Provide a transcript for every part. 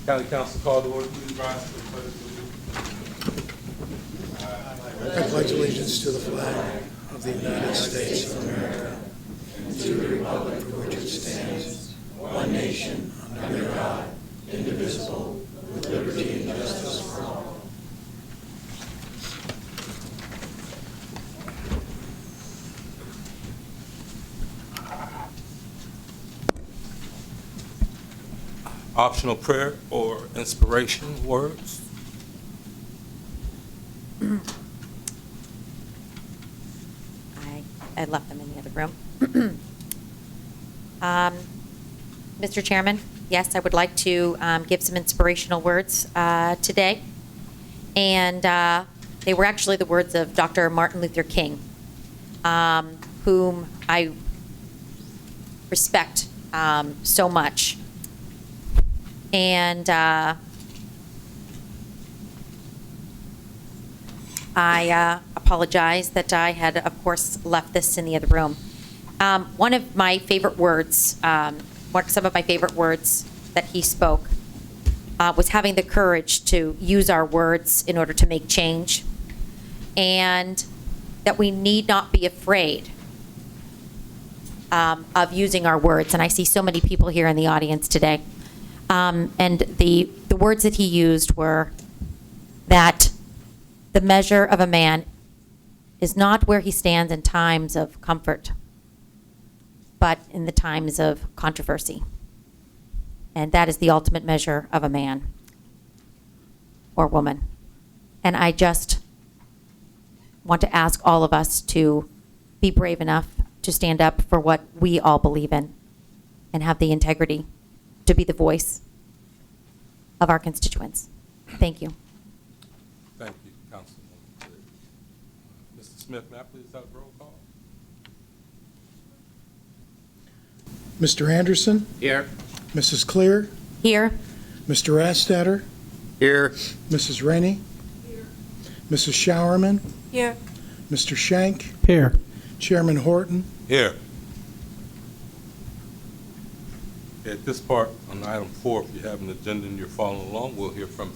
County Council, call to order. Please rise for the pledge of allegiance. I pledge allegiance to the flag of the United States of America and to the republic for which it stands, one nation, under God, indivisible, with liberty and justice for all. Optional prayer or inspiration words. I left them in the other room. Mr. Chairman, yes, I would like to give some inspirational words today. And they were actually the words of Dr. Martin Luther King, whom I respect so much. And I apologize that I had, of course, left this in the other room. One of my favorite words, some of my favorite words that he spoke was having the courage to use our words in order to make change, and that we need not be afraid of using our words. And I see so many people here in the audience today. And the words that he used were that the measure of a man is not where he stands in times of comfort, but in the times of controversy. And that is the ultimate measure of a man or woman. And I just want to ask all of us to be brave enough to stand up for what we all believe in and have the integrity to be the voice of our constituents. Thank you. Thank you, Councilwoman. Mr. Smith, may I please have a roll call? Mr. Anderson, Here. Mrs. Clear, Here. Mr. Rastetter, Here. Mrs. Rennie, Mrs. Showerman, Here. Mr. Shank, Here. Chairman Horton. Here. At this part, on item 4, if you have an agenda and you're following along, we'll hear from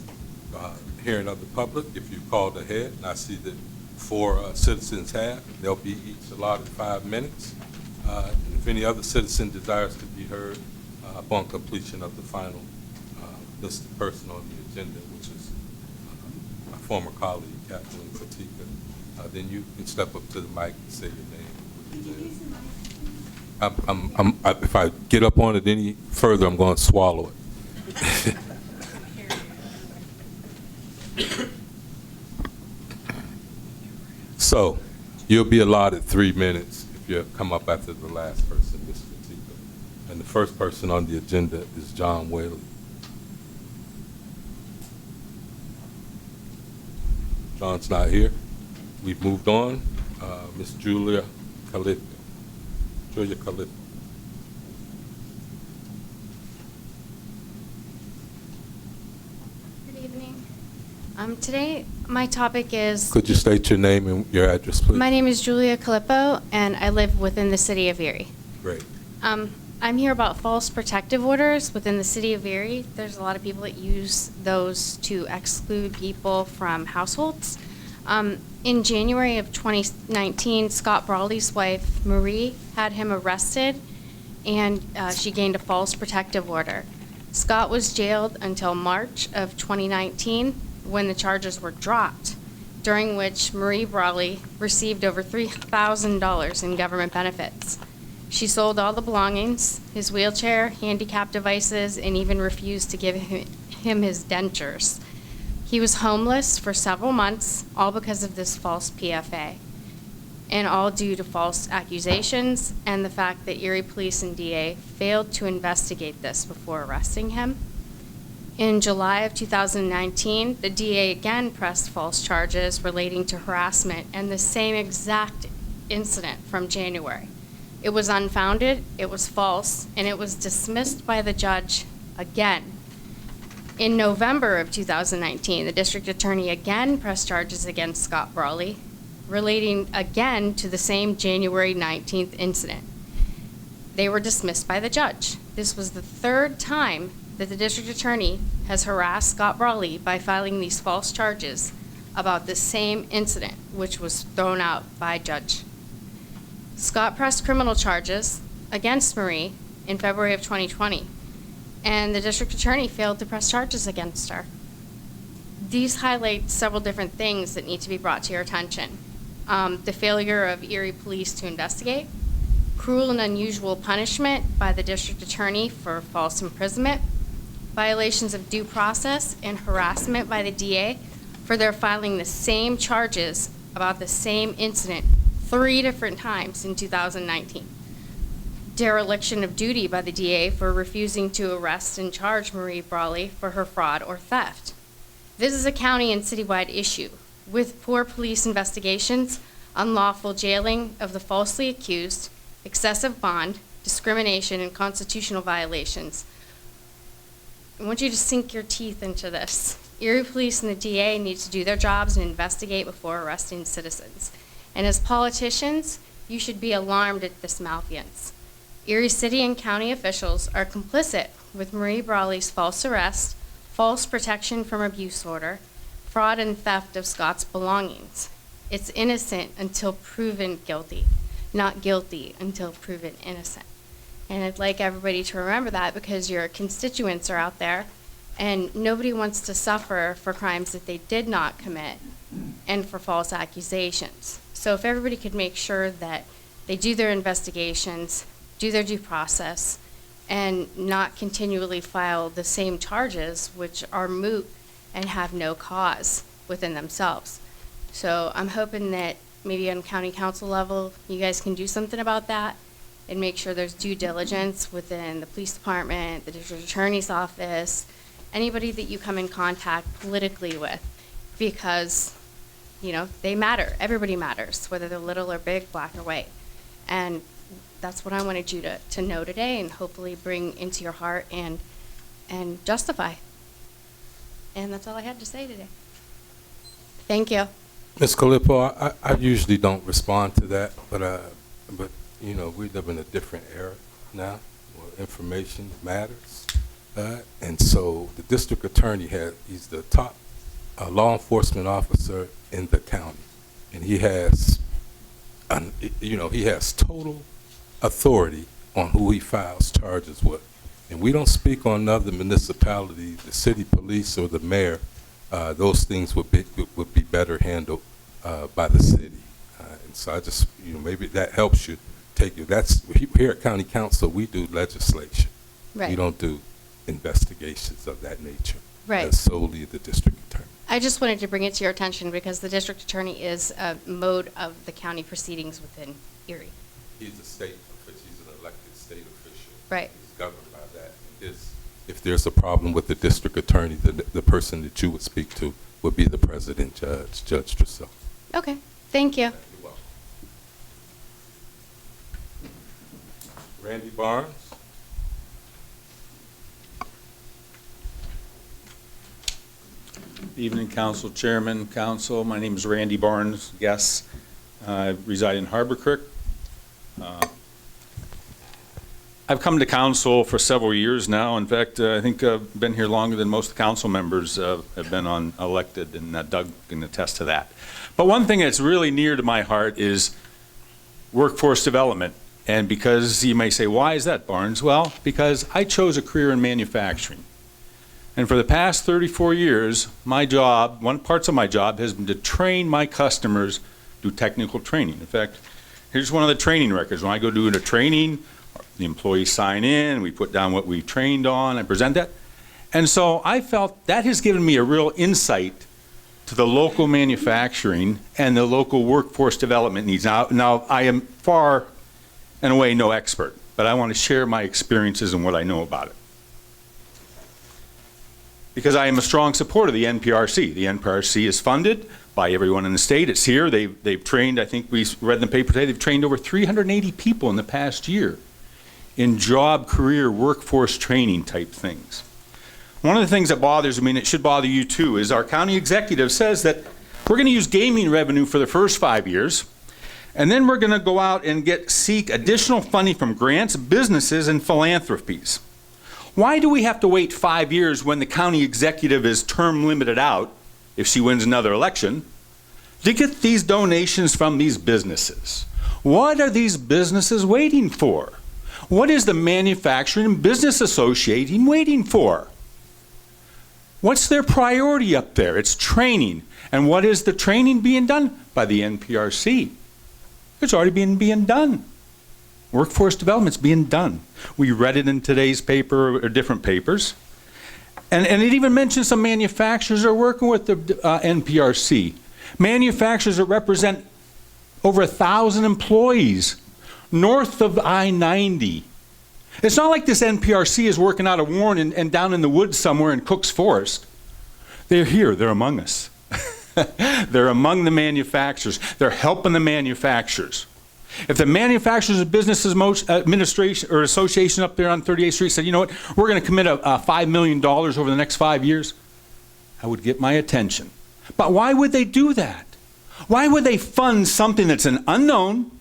hearing of the public. If you called ahead, and I see that 4 citizens have, they'll be each allotted 5 minutes. And if any other citizen desires to be heard upon completion of the final listed person on the agenda, which is my former colleague, Kathleen Fatika, then you can step up to the mic and say your name. If I get up on it any further, I'm going to swallow it. So, you'll be allotted 3 minutes if you come up after the last person, Ms. Fatika. And the first person on the agenda is John Whaley. John's not here. We've moved on. Ms. Julia Calippo. Julia Calippo. Good evening. Today, my topic is... Could you state your name and your address, please? My name is Julia Calippo, and I live within the city of Erie. Great. I'm here about false protective orders within the city of Erie. There's a lot of people that use those to exclude people from households. In January of 2019, Scott Brawley's wife, Marie, had him arrested, and she gained a false protective order. Scott was jailed until March of 2019 when the charges were dropped, during which Marie Brawley received over $3,000 in government benefits. She sold all the belongings, his wheelchair, handicap devices, and even refused to give him his dentures. He was homeless for several months, all because of this false PFA, and all due to false accusations and the fact that Erie Police and DA failed to investigate this before arresting him. In July of 2019, the DA again pressed false charges relating to harassment and the same exact incident from January. It was unfounded, it was false, and it was dismissed by the judge again. In November of 2019, the district attorney again pressed charges against Scott Brawley, relating again to the same January 19th incident. They were dismissed by the judge. This was the third time that the district attorney has harassed Scott Brawley by filing these false charges about the same incident, which was thrown out by judge. Scott pressed criminal charges against Marie in February of 2020, and the district attorney failed to press charges against her. These highlight several different things that need to be brought to your attention. The failure of Erie police to investigate, cruel and unusual punishment by the district attorney for false imprisonment, violations of due process, and harassment by the DA for their filing the same charges about the same incident 3 different times in 2019. Dereliction of duty by the DA for refusing to arrest and charge Marie Brawley for her fraud or theft. This is a county and citywide issue, with poor police investigations, unlawful jailing of the falsely accused, excessive bond, discrimination, and constitutional violations. I want you to sink your teeth into this. Erie Police and the DA need to do their jobs and investigate before arresting citizens. And as politicians, you should be alarmed at this malfeasance. Erie City and County officials are complicit with Marie Brawley's false arrest, false protection from abuse order, fraud and theft of Scott's belongings. It's innocent until proven guilty, not guilty until proven innocent. And I'd like everybody to remember that, because your constituents are out there and nobody wants to suffer for crimes that they did not commit and for false accusations. So if everybody could make sure that they do their investigations, do their due process, and not continually file the same charges, which are moot and have no cause within themselves. So I'm hoping that maybe on county council level, you guys can do something about that and make sure there's due diligence within the police department, the district attorney's office, anybody that you come in contact politically with, because, you know, they matter. Everybody matters, whether they're little or big, black or white. And that's what I wanted you to know today, and hopefully bring into your heart and justify. And that's all I had to say today. Thank you. Ms. Calippo, I usually don't respond to that, but you know, we live in a different era now where information matters. And so the district attorney he's the top law enforcement officer in the county. And he has, he has total authority on who he files charges with. And we don't speak on other municipalities, the city police or the mayor. Those things would be better handled by the city. And so I just, maybe that helps you take you. That's here at County Council, we do legislation. Right. We don't do investigations of that nature. Right. That's solely the district attorney. I just wanted to bring it to your attention because the district attorney is a mode of the county proceedings within Erie. He's a state official. He's an elected state official. Right. He's governed by that. If there's a problem with the district attorney, the person that you would speak to would be the president judge, Judge Dressel. Okay. Thank you. You're welcome. Randy Barnes. Evening, Council Chairman, Council. My name is Randy Barnes. Yes, I reside in Harbor Creek. I've come to council for several years now. In fact, I think I've been here longer than most council members have been elected, and Doug can attest to that. But one thing that's really near to my heart is workforce development. And because you may say, why is that, Barnes? Well, because I chose a career in manufacturing. And for the past 34 years, my job, one parts of my job has been to train my customers through technical training. In fact, here's one of the training records. When I go do a training, the employees sign in, we put down what we trained on, I present that. And so I felt that has given me a real insight to the local manufacturing and the local workforce development needs. Now I am far and away no expert, but I want to share my experiences and what I know about it. Because I am a strong supporter of the NPRC. The NPRC is funded by everyone in the state. It's here. They've trained, I think we read in the paper today, they've trained over 380 people in the past year in job, career, workforce training type things. One of the things that bothers me, and it should bother you too, is our county executive says that we're going to use gaming revenue for the first 5 years, And then we're going to go out and seek additional funding from grants, businesses, and philanthropies. Why do we have to wait 5 years when the county executive is term limited out, if she wins another election, to get these donations from these businesses? What are these businesses waiting for? What is the Manufacturing Business Association waiting for? What's their priority up there? It's training. And what is the training being done? By the NPRC. It's already being done. Workforce development's being done. We read it in today's paper or different papers. And it even mentions some manufacturers are working with the NPRC. Manufacturers that represent over 1,000 employees north of I-90. It's not like this NPRC is working out of Warren and down in the woods somewhere in Cook's Forest. They're here. They're among us. They're among the manufacturers. They're helping the manufacturers. If the Manufacturers and Businesses Administration or Association up there on 38th Street said, you know what, we're going to commit $5 million over the next 5 years, I would get my attention. But why would they do that? Why would they fund something that's an unknown?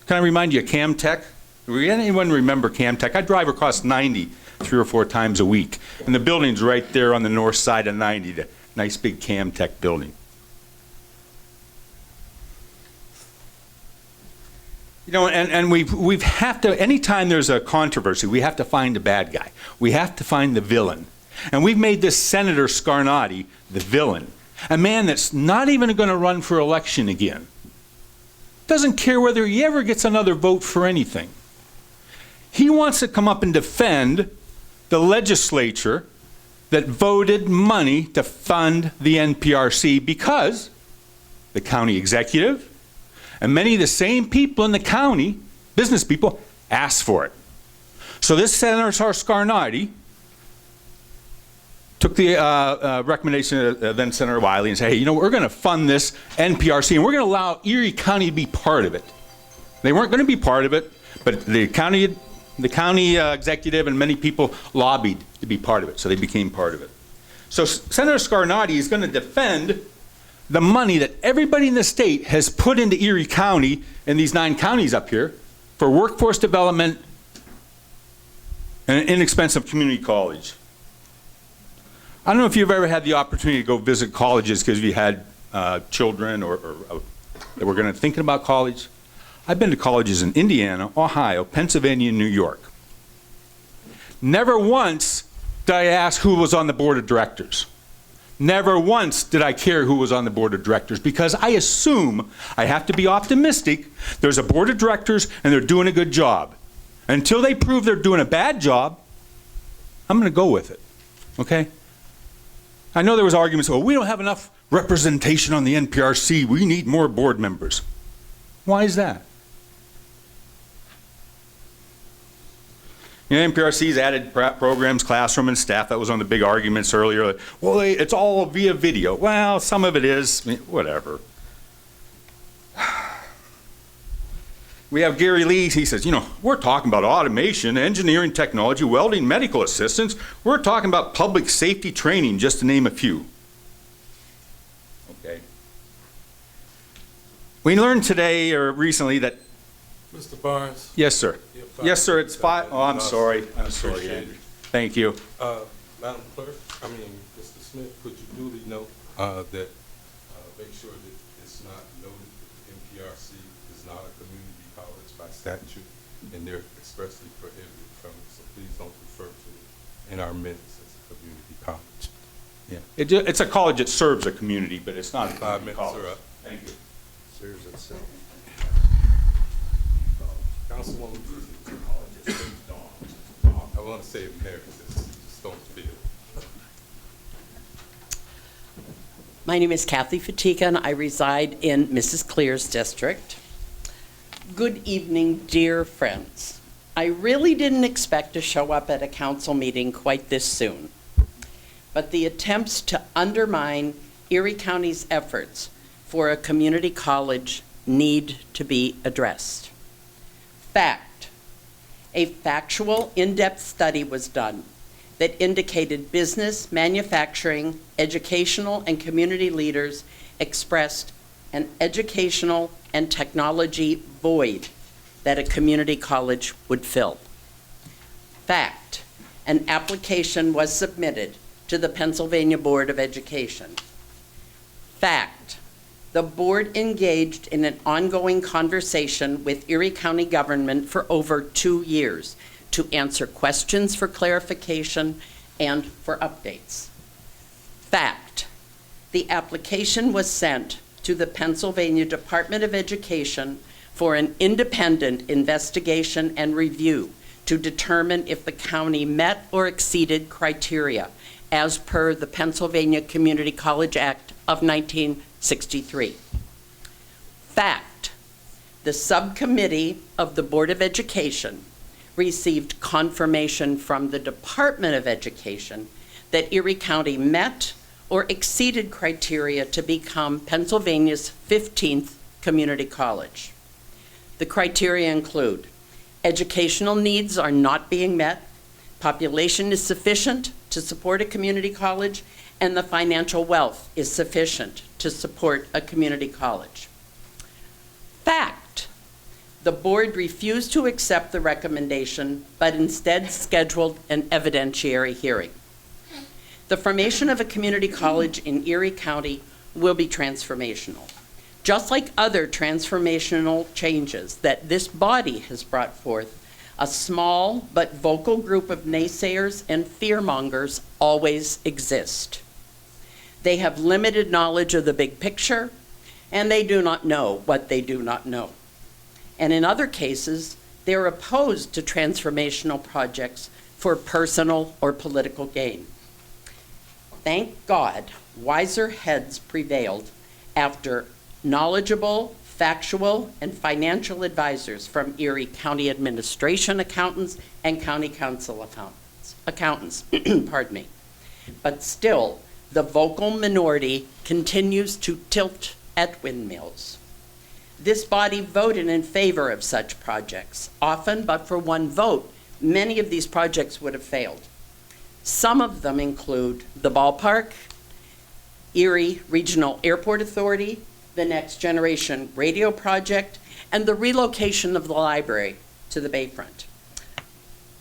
Can I remind you of Camtech? Anyone remember Camtech? I drive across 90 3 or 4 times a week. And the building's right there on the north side of 90, the nice big Camtech building. You know, and we've have to, anytime there's a controversy, we have to find a bad guy. We have to find the villain. And we've made this Senator Scarnati the villain. A man that's not even going to run for election again. Doesn't care whether he ever gets another vote for anything. He wants to come up and defend the legislature that voted money to fund the NPRC because the county executive and many of the same people in the county, business people, asked for it. So this Senator Scarnati took the recommendation of then Senator Wiley and said, hey, you know, we're going to fund this NPRC and we're going to allow Erie County to be part of it. They weren't going to be part of it, but the county executive and many people lobbied to be part of it, so they became part of it. So Senator Scarnati is going to defend the money that everybody in the state has put into Erie County and these 9 counties up here for workforce development and an inexpensive community college. I don't know if you've ever had the opportunity to go visit colleges because you had children or that were going to thinking about college. I've been to colleges in Indiana, Ohio, Pennsylvania, and New York. Never once did I ask who was on the board of directors. Never once did I care who was on the board of directors because I assume, I have to be optimistic, there's a board of directors and they're doing a good job. Until they prove they're doing a bad job, I'm going to go with it, okay? I know there was arguments, well, we don't have enough representation on the NPRC, we need more board members. Why is that? You know, NPRC's added programs, classroom, and staff. That was one of the big arguments earlier. Like, well, it's all via video. Well, some of it is. I mean, whatever. We have Gary Lee. He says, you know, we're talking about automation, engineering technology, welding, medical assistance. We're talking about public safety training, just to name a few. Okay. We learned today or recently that. Mr. Barnes? Yes, sir. Yes, sir, it's 5. Oh, I'm sorry. I'm sorry, Appreciate Andrew. Thank you. Madam Clerk, Mr. Smith, could you duly note that, make sure that it's not noted that the NPRC is not a community college by statute, and they're expressly prohibited from it, so please don't refer to it in our minutes as a community college. Yeah. It's a college that serves a community, but it's not a 5 community minutes college. are up. Thank you. Serves itself. Councilwoman, I want to say it there because it's just don't feel. My name is Kathy Fatika, and I reside in Mrs. Clear's district. Good evening, dear friends. I really didn't expect to show up at a council meeting quite this soon, but the attempts to undermine Erie County's efforts for a community college need to be addressed. Fact: a factual, in-depth study was done that indicated business, manufacturing, educational, and community leaders expressed an educational and technology void that a community college would fill. Fact, an application was submitted to the Pennsylvania Board of Education. Fact, the board engaged in an ongoing conversation with Erie County government for over 2 years to answer questions for clarification and for updates. Fact, the application was sent to the Pennsylvania Department of Education for an independent investigation and review to determine if the county met or exceeded criteria as per the Pennsylvania Community College Act of 1963. Fact, the subcommittee of the Board of Education received confirmation from the Department of Education that Erie County met or exceeded criteria to become Pennsylvania's 15th community college. The criteria include educational needs are not being met, population is sufficient to support a community college, and the financial wealth is sufficient to support a community college. Fact, the board refused to accept the recommendation, but instead scheduled an evidentiary hearing. The formation of a community college in Erie County will be transformational. Just like other transformational changes that this body has brought forth, a small but vocal group of naysayers and fearmongers always exist. They have limited knowledge of the big picture, and they do not know what they do not know. And in other cases, they're opposed to transformational projects for personal or political gain. Thank God, wiser heads prevailed after knowledgeable, factual, and financial advisors from Erie County Administration accountants and County Council accountants, pardon me. But still, the vocal minority continues to tilt at windmills. This body voted in favor of such projects. Often, but for one vote, many of these projects would have failed. Some of them include the ballpark, Erie Regional Airport Authority, the Next Generation Radio Project, and the relocation of the library to the Bayfront.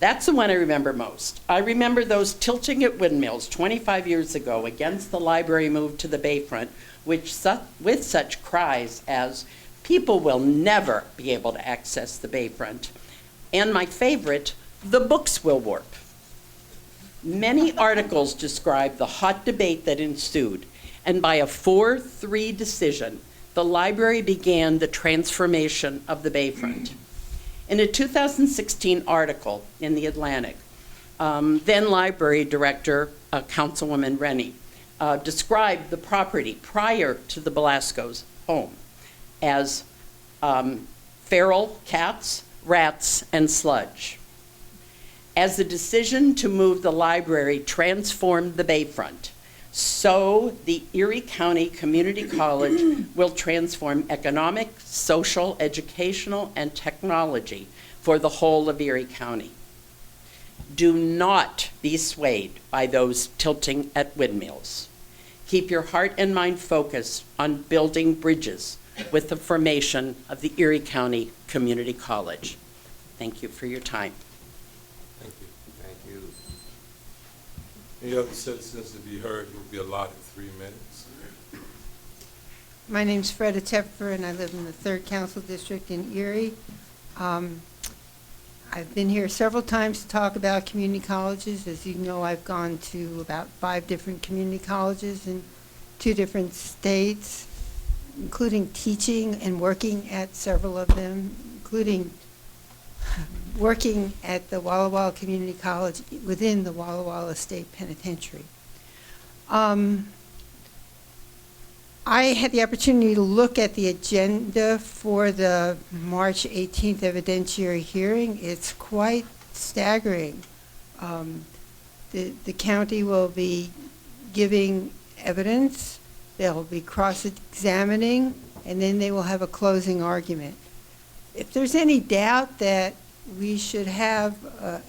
That's the one I remember most. I remember those tilting at windmills 25 years ago against the library move to the Bayfront, with such cries as, people will never be able to access the Bayfront. And my favorite, the books will warp. Many articles describe the hot debate that ensued, and by a 4-3 decision, the library began the transformation of the Bayfront. In a 2016 article in The Atlantic, then library director, Councilwoman Rennie, described the property prior to the Belasco's home as feral cats, rats, and sludge. As the decision to move the library transformed the Bayfront, so the Erie County Community College will transform economic, social, educational, and technology for the whole of Erie County. Do not be swayed by those tilting at windmills. Keep your heart and mind focused on building bridges with the formation of the Erie County Community College. Thank you for your time. Thank you. Thank you. Any other citizens to be heard will be allotted 3 minutes. My name's Freda Tepfer, and I live in the 3rd Council District in Erie. I've been here several times to talk about community colleges. As you know, I've gone to about 5 different community colleges in 2 different states, including teaching and working at several of them, including working at the Walla Walla Community College within the Walla Walla State Penitentiary. I had the opportunity to look at the agenda for the March 18th evidentiary hearing. It's quite staggering. The county will be giving evidence, they'll be cross-examining, and then they will have a closing argument. If there's any doubt that we should have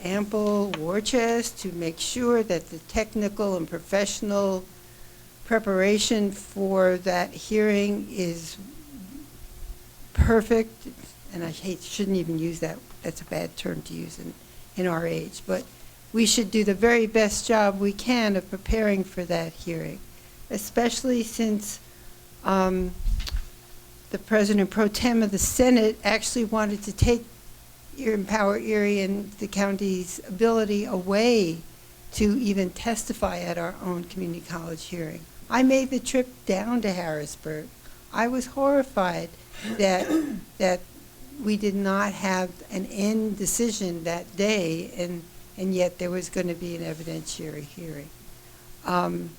ample war chest to make sure that the technical and professional preparation for that hearing is perfect, and shouldn't even use that, that's a bad term to use in our age, but we should do the very best job we can of preparing for that hearing, especially since the President Pro Tem of the Senate actually wanted to take Empower Erie and the county's ability away to even testify at our own community college hearing. I made the trip down to Harrisburg. I was horrified that we did not have an end decision that day, and yet there was going to be an evidentiary hearing. I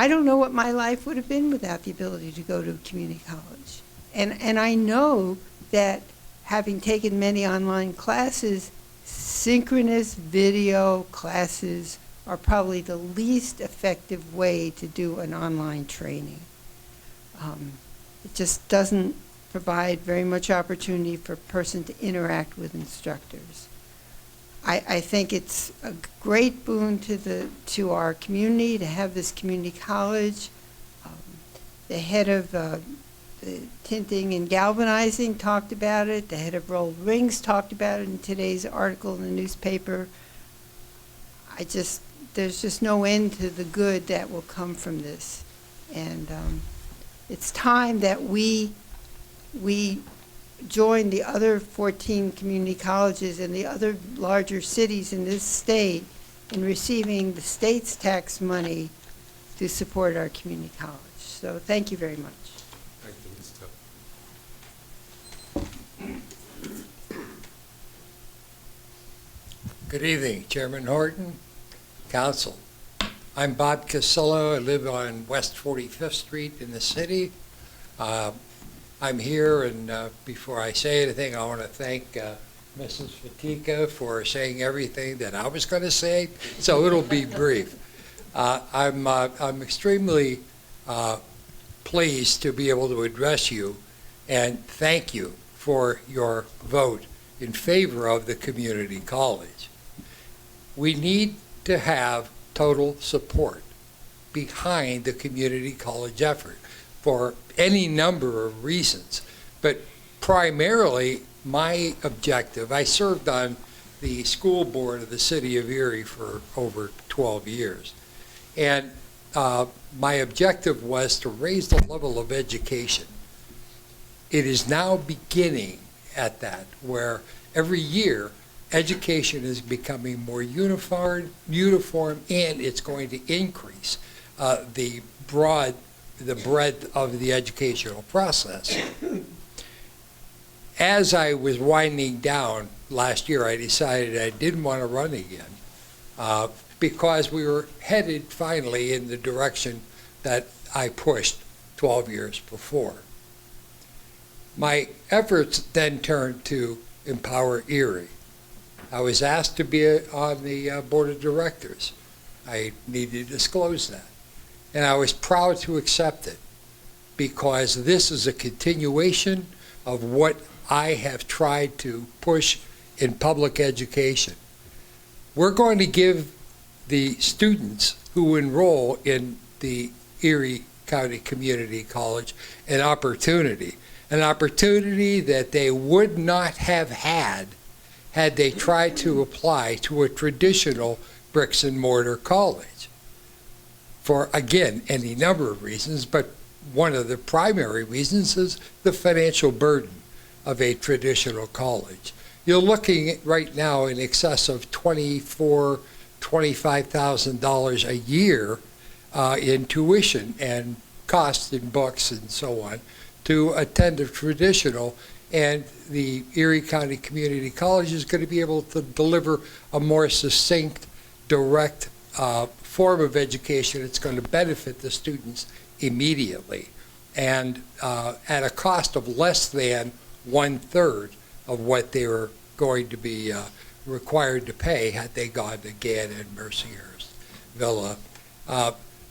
don't know what my life would have been without the ability to go to community college. And I know that having taken many online classes, synchronous video classes are probably the least effective way to do an online training. It just doesn't provide very much opportunity for a person to interact with instructors. I think it's a great boon to our community to have this community college. The head of the tinting and galvanizing talked about it. The head of rolled rings talked about it in today's article in the newspaper. There's just no end to the good that will come from this. And it's time that we join the other 14 community colleges and the other larger cities in this state in receiving the state's tax money to support our community college. So thank you very much. Thank you, Ms. Tuck. Good evening, Chairman Horton, Council. I'm Bob Casillo. I live on West 45th Street in the city. I'm here, and before I say anything, I want to thank Mrs. Fatika for saying everything that I was going to say, so it'll be brief. I'm extremely pleased to be able to address you and thank you for your vote in favor of the community college. We need to have total support behind the community college effort for any number of reasons, but primarily my objective, I served on the school board of the city of Erie for over 12 years, and my objective was to raise the level of education. It is now beginning at that, where every year education is becoming more uniform, and it's going to increase the breadth of the educational process. As I was winding down last year, I decided I didn't want to run again because we were headed finally in the direction that I pushed 12 years before. My efforts then turned to Empower Erie. I was asked to be on the board of directors. I need to disclose that. And I was proud to accept it because this is a continuation of what I have tried to push in public education. We're going to give the students who enroll in the Erie County Community College an opportunity that they would not have had they tried to apply to a traditional bricks and mortar college. For, again, any number of reasons, but one of the primary reasons is the financial burden of a traditional college. You're looking at right now in excess of $25,000 a year in tuition and costs in books and so on to attend a traditional, and the Erie County Community College is going to be able to deliver a more succinct, direct form of education. It's going to benefit the students immediately and at a cost of less than 1/3 of what they were going to be required to pay had they gone to Gannon, Mercier's, Villa.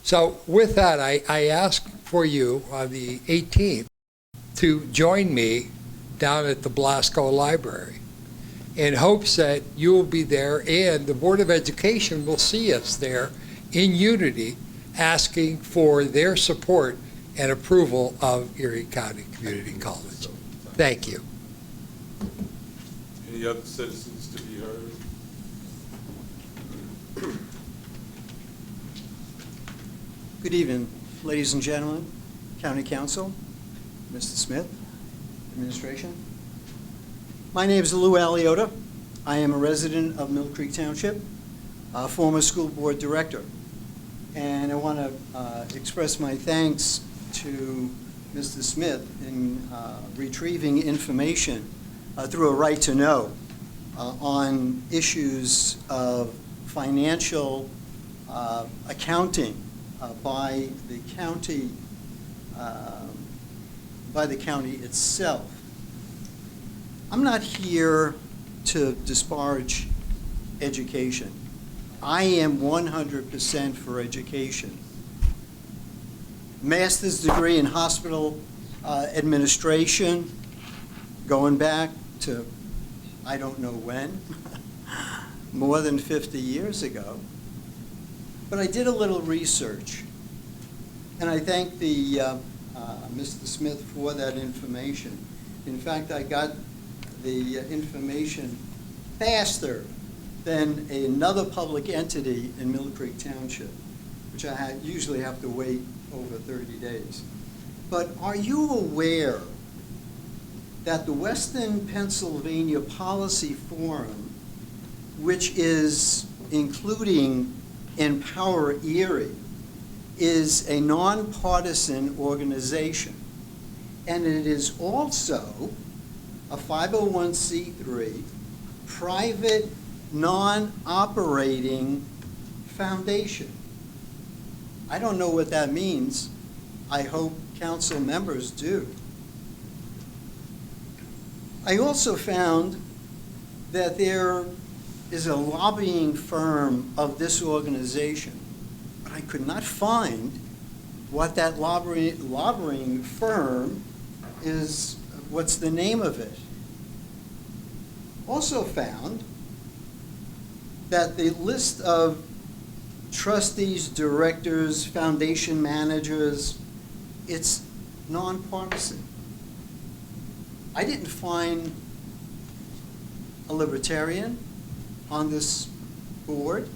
So with that, I ask for you on the 18th to join me down at the Blasco Library in hopes that you will be there and the Board of Education will see us there in unity asking for their support and approval of Erie County Community College. Thank you. Any other citizens to be heard? Good evening, ladies and gentlemen, County Council, Mr. Smith, Administration. My name is Lou Aliota. I am a resident of Mill Creek Township, a former school board director. And I want to express my thanks to Mr. Smith in retrieving information through a right to know on issues of financial accounting by the county itself. I'm not here to disparage education. I am 100% for education. Master's degree in hospital administration, going back to I don't know when, more than 50 years ago. But I did a little research, and I thank the Mr. Smith for that information. In fact, I got the information faster than another public entity in Mill Creek Township, which I usually have to wait over 30 days. But are you aware that the Western Pennsylvania Policy Forum, which is including Empower Erie, is a nonpartisan organization, and it is also a 501c3 private non-operating foundation? I don't know what that means. I hope council members do. I also found that there is a lobbying firm of this organization, but I could not find what that lobbying firm is, what's the name of it. Also found that the list of trustees, directors, foundation managers, it's nonpartisan. I didn't find a libertarian on this board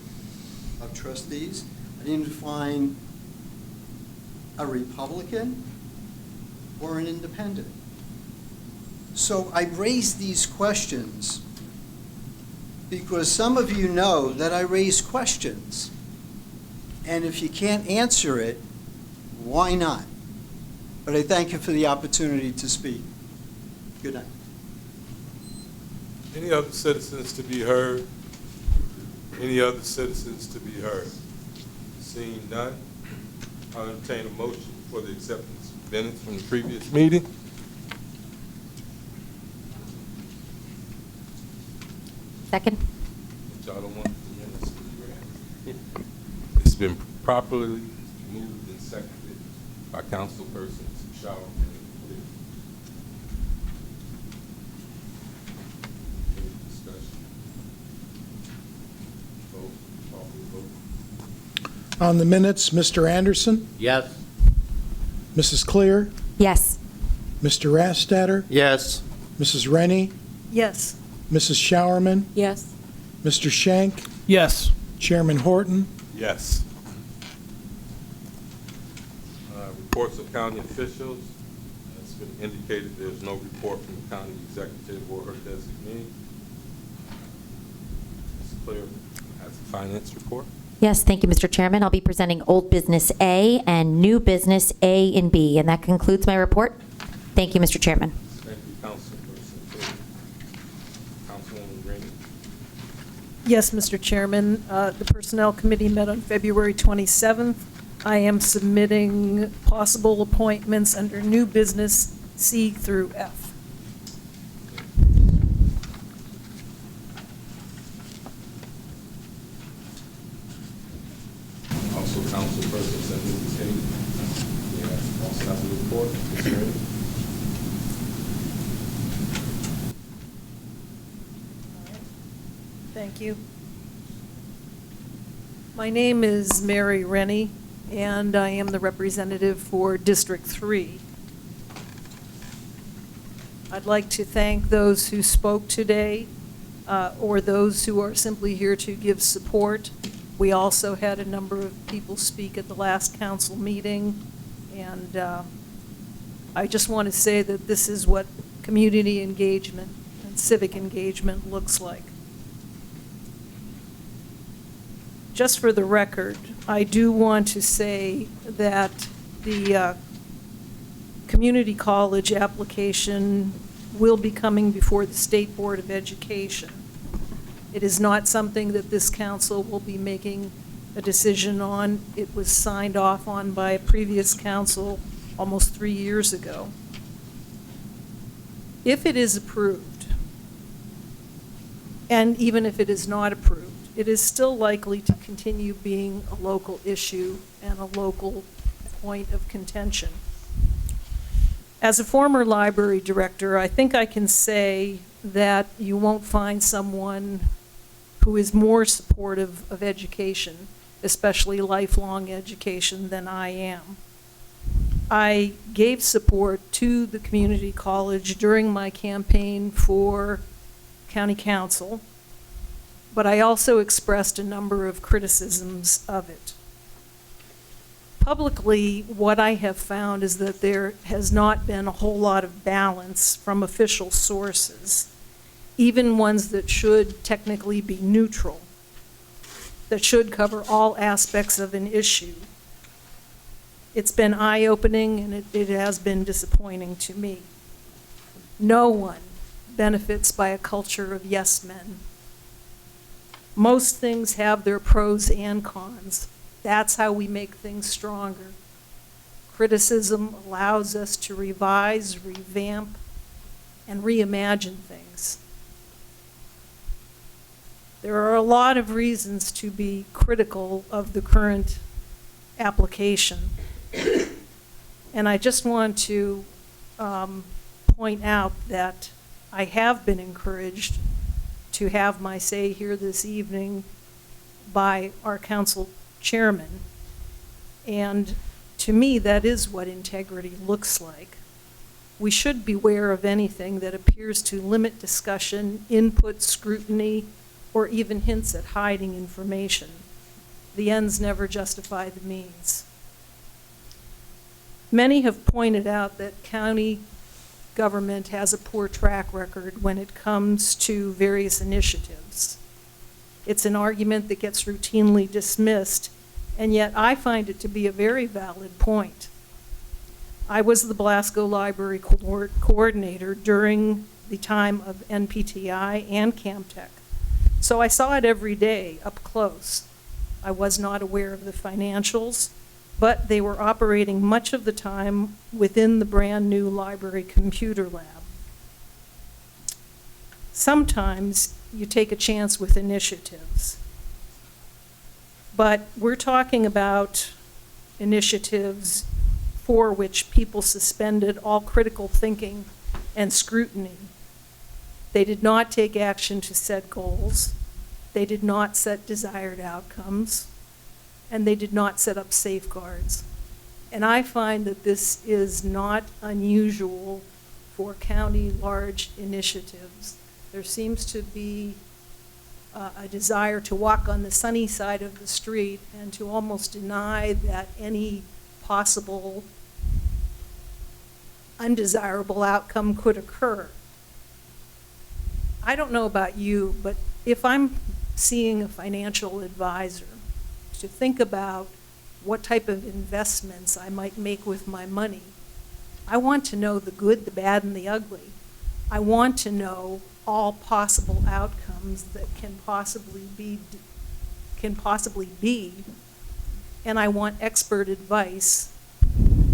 of trustees. I didn't find a Republican or an independent. So I raised these questions because some of you know that I raise questions. And if you can't answer it, why not? But I thank you for the opportunity to speak. Good night. Any other citizens to be heard? Any other citizens to be heard? Seeing none, I'll entertain a motion for the acceptance of minutes from the previous meeting. Second? Y'all don't want the minutes to be read? It's been properly moved and seconded by councilpersons Shower and Clear. Any discussion? Vote, properly vote. On the minutes, Mr. Anderson, Yes. Mrs. Clear, Yes. Mr. Rastatter, Yes. Mrs. Rennie, Yes. Mrs. Showerman, Yes. Mr. Schenk, Yes. Chairman Horton. Yes. Reports of county officials. It's been indicated there's no report from the county executive or her designee. Ms. Clear has the finance report. Yes, thank you, Mr. Chairman. I'll be presenting old business A and new business A and B, and that concludes my report. Thank you, Mr. Chairman. Thank you, Councilperson Clear. Councilwoman Rainey. Yes, Mr. Chairman. The Personnel Committee met on February 27th. I am submitting possible appointments under new business C through F. Also, Councilperson St. Tate. Yeah, also has a report. Ms. Rainey. Thank you. My name is Mary Rennie, and I am the representative for District 3. I'd like to thank those who spoke today, or those who are simply here to give support. We also had a number of people speak at the last council meeting, and I just want to say that this is what community engagement and civic engagement looks like. Just for the record, I do want to say that the community college application will be coming before the State Board of Education. It is not something that this council will be making a decision on. It was signed off on by a previous council almost 3 years ago. If it is approved, and even if it is not approved, it is still likely to continue being a local issue and a local point of contention. As a former library director, I think I can say that you won't find someone who is more supportive of education, especially lifelong education, than I am. I gave support to the community college during my campaign for county council, but I also expressed a number of criticisms of it. Publicly, what I have found is that there has not been a whole lot of balance from official sources, even ones that should technically be neutral, that should cover all aspects of an issue. It's been eye-opening, and it has been disappointing to me. No one benefits by a culture of yes men. Most things have their pros and cons. That's how we make things stronger. Criticism allows us to revise, revamp, and reimagine things. There are a lot of reasons to be critical of the current application. And I just want to point out that I have been encouraged to have my say here this evening by our council chairman. And to me, that is what integrity looks like. We should beware of anything that appears to limit discussion, input, scrutiny, or even hints at hiding information. The ends never justify the means. Many have pointed out that county government has a poor track record when it comes to various initiatives. It's an argument that gets routinely dismissed, and yet I find it to be a very valid point. I was the Blasco Library coordinator during the time of NPTI and CamTech, so I saw it every day up close. I was not aware of the financials, but they were operating much of the time within the brand new library computer lab. Sometimes you take a chance with initiatives, but we're talking about initiatives for which people suspended all critical thinking and scrutiny. They did not take action to set goals. They did not set desired outcomes. And they did not set up safeguards. And I find that this is not unusual for county large initiatives. There seems to be a desire to walk on the sunny side of the street and to almost deny that any possible undesirable outcome could occur. I don't know about you, but if I'm seeing a financial advisor to think about what type of investments I might make with my money, I want to know the good, the bad, and the ugly. I want to know all possible outcomes that can possibly be, and I want expert advice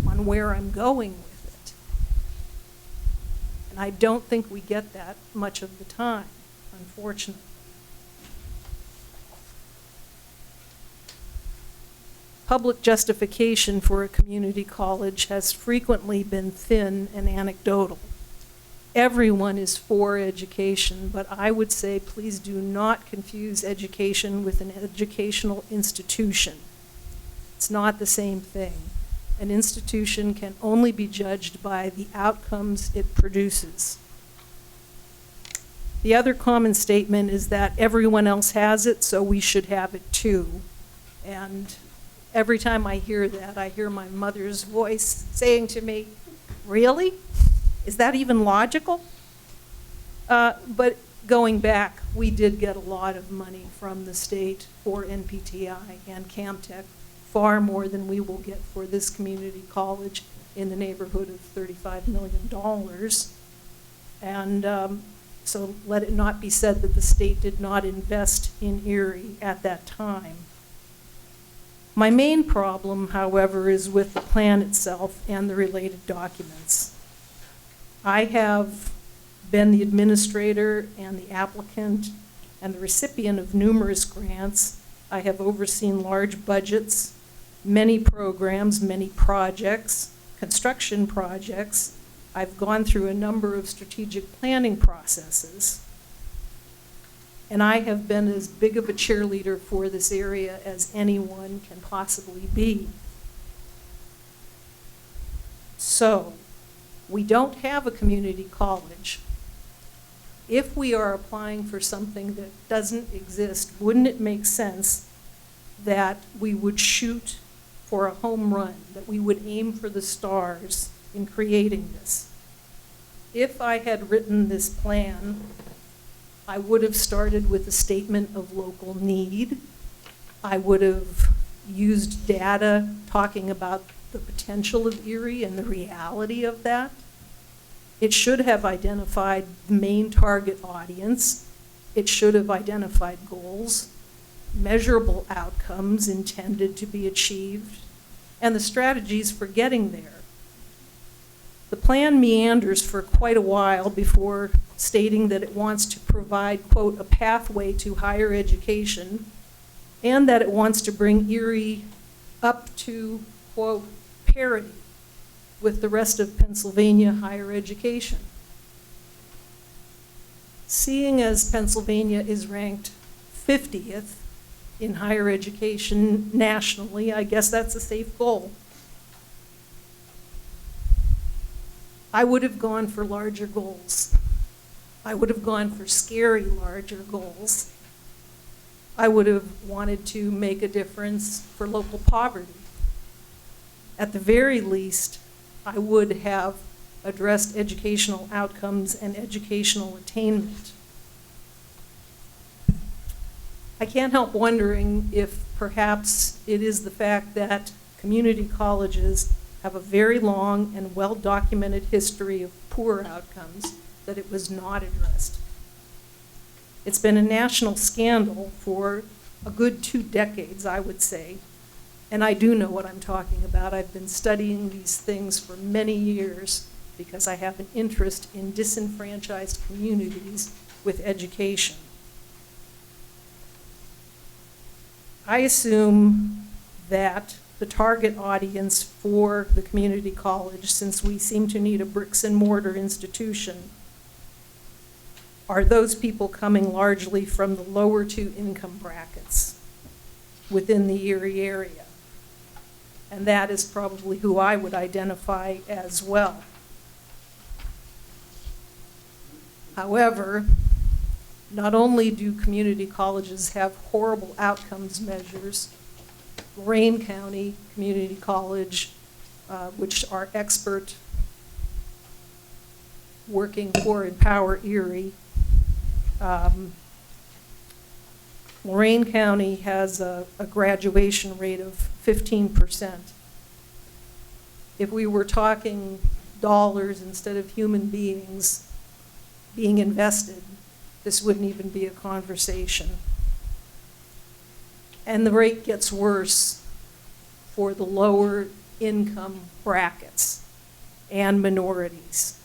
on where I'm going with it. And I don't think we get that much of the time, unfortunately. Public justification for a community college has frequently been thin and anecdotal. Everyone is for education, but I would say please do not confuse education with an educational institution. It's not the same thing. An institution can only be judged by the outcomes it produces. The other common statement is that everyone else has it, so we should have it too. And every time I hear that, I hear my mother's voice saying to me, really? Is that even logical? But going back, we did get a lot of money from the state for NPTI and CAMTech, far more than we will get for this community college, in the neighborhood of $35 million. And so let it not be said that the state did not invest in Erie at that time. My main problem, however, is with the plan itself and the related documents. I have been the administrator and the applicant and the recipient of numerous grants. I have overseen large budgets, many programs, many projects, construction projects. I've gone through a number of strategic planning processes. And I have been as big of a cheerleader for this area as anyone can possibly be. So, we don't have a community college. If we are applying for something that doesn't exist, wouldn't it make sense that we would shoot for a home run, that we would aim for the stars in creating this? If I had written this plan, I would have started with a statement of local need. I would have used data talking about the potential of Erie and the reality of that. It should have identified the main target audience. It should have identified goals, measurable outcomes intended to be achieved, and the strategies for getting there. The plan meanders for quite a while before stating that it wants to provide, quote, a pathway to higher education, and that it wants to bring Erie up to, quote, parity with the rest of Pennsylvania higher education. Seeing as Pennsylvania is ranked 50th in higher education nationally, I guess that's a safe goal. I would have gone for larger goals. I would have gone for scary larger goals. I would have wanted to make a difference for local poverty. At the very least, I would have addressed educational outcomes and educational attainment. I can't help wondering if perhaps it is the fact that community colleges have a very long and well-documented history of poor outcomes that it was not addressed. It's been a national scandal for a good 2 decades, I would say, and I do know what I'm talking about. I've been studying these things for many years because I have an interest in disenfranchised communities with education. I assume that the target audience for the community college, since we seem to need a bricks and mortar institution, are those people coming largely from the lower 2 income brackets within the Erie area. And that is probably who I would identify as well. However, not only do community colleges have horrible outcomes measures, Lorain County Community College, which our expert working for Empower Erie, Lorain County has a graduation rate of 15%. If we were talking dollars instead of human beings being invested, this wouldn't even be a conversation. And the rate gets worse for the lower income brackets and minorities.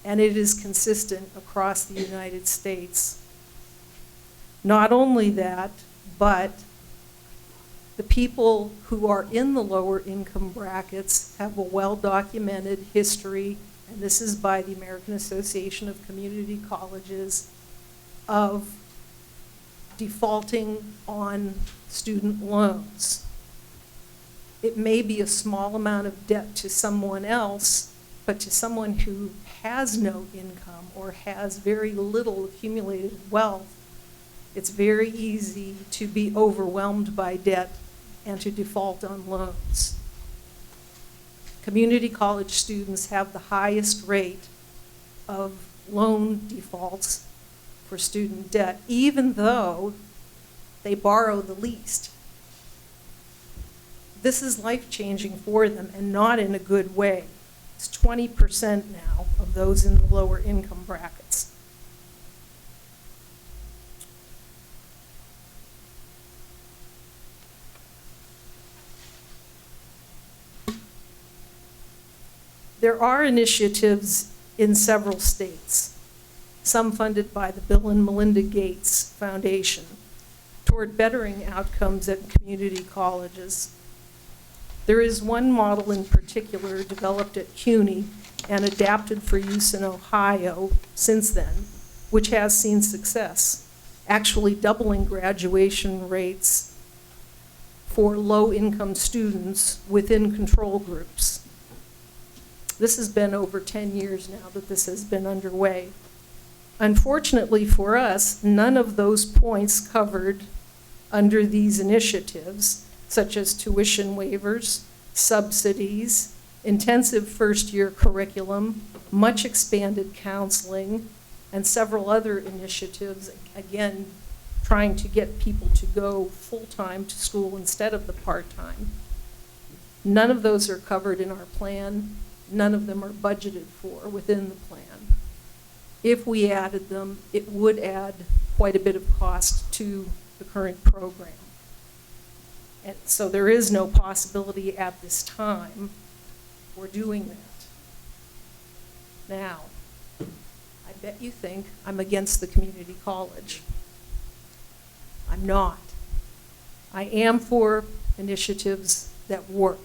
And it is consistent across the United States. Not only that, but the people who are in the lower income brackets have a well-documented history, and this is by the American Association of Community Colleges, of defaulting on student loans. It may be a small amount of debt to someone else, but to someone who has no income or has very little accumulated wealth, it's very easy to be overwhelmed by debt and to default on loans. Community college students have the highest rate of loan defaults for student debt, even though they borrow the least. This is life-changing for them, and not in a good way. It's 20% now of those in the lower income brackets. There are initiatives in several states, some funded by the Bill and Melinda Gates Foundation, toward bettering outcomes at community colleges. There is one model in particular developed at CUNY and adapted for use in Ohio since then, which has seen success, actually doubling graduation rates for low-income students within control groups. This has been over 10 years now that this has been underway. Unfortunately for us, none of those points covered under these initiatives, such as tuition waivers, subsidies, intensive first-year curriculum, much expanded counseling, and several other initiatives, again, trying to get people to go full-time to school instead of the part-time. None of those are covered in our plan. None of them are budgeted for within the plan. If we added them, it would add quite a bit of cost to the current program. And so there is no possibility at this time for doing that. Now, I bet you think I'm against the community college. I'm not. I am for initiatives that work.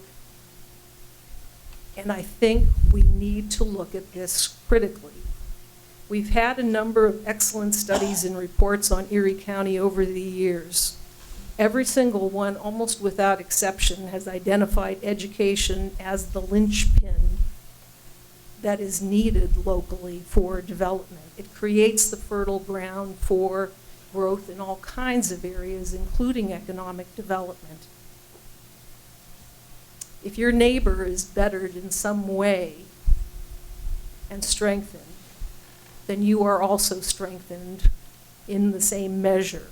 And I think we need to look at this critically. We've had a number of excellent studies and reports on Erie County over the years. Every single one, almost without exception, has identified education as the linchpin that is needed locally for development. It creates the fertile ground for growth in all kinds of areas, including economic development. If your neighbor is bettered in some way and strengthened, then you are also strengthened in the same measure.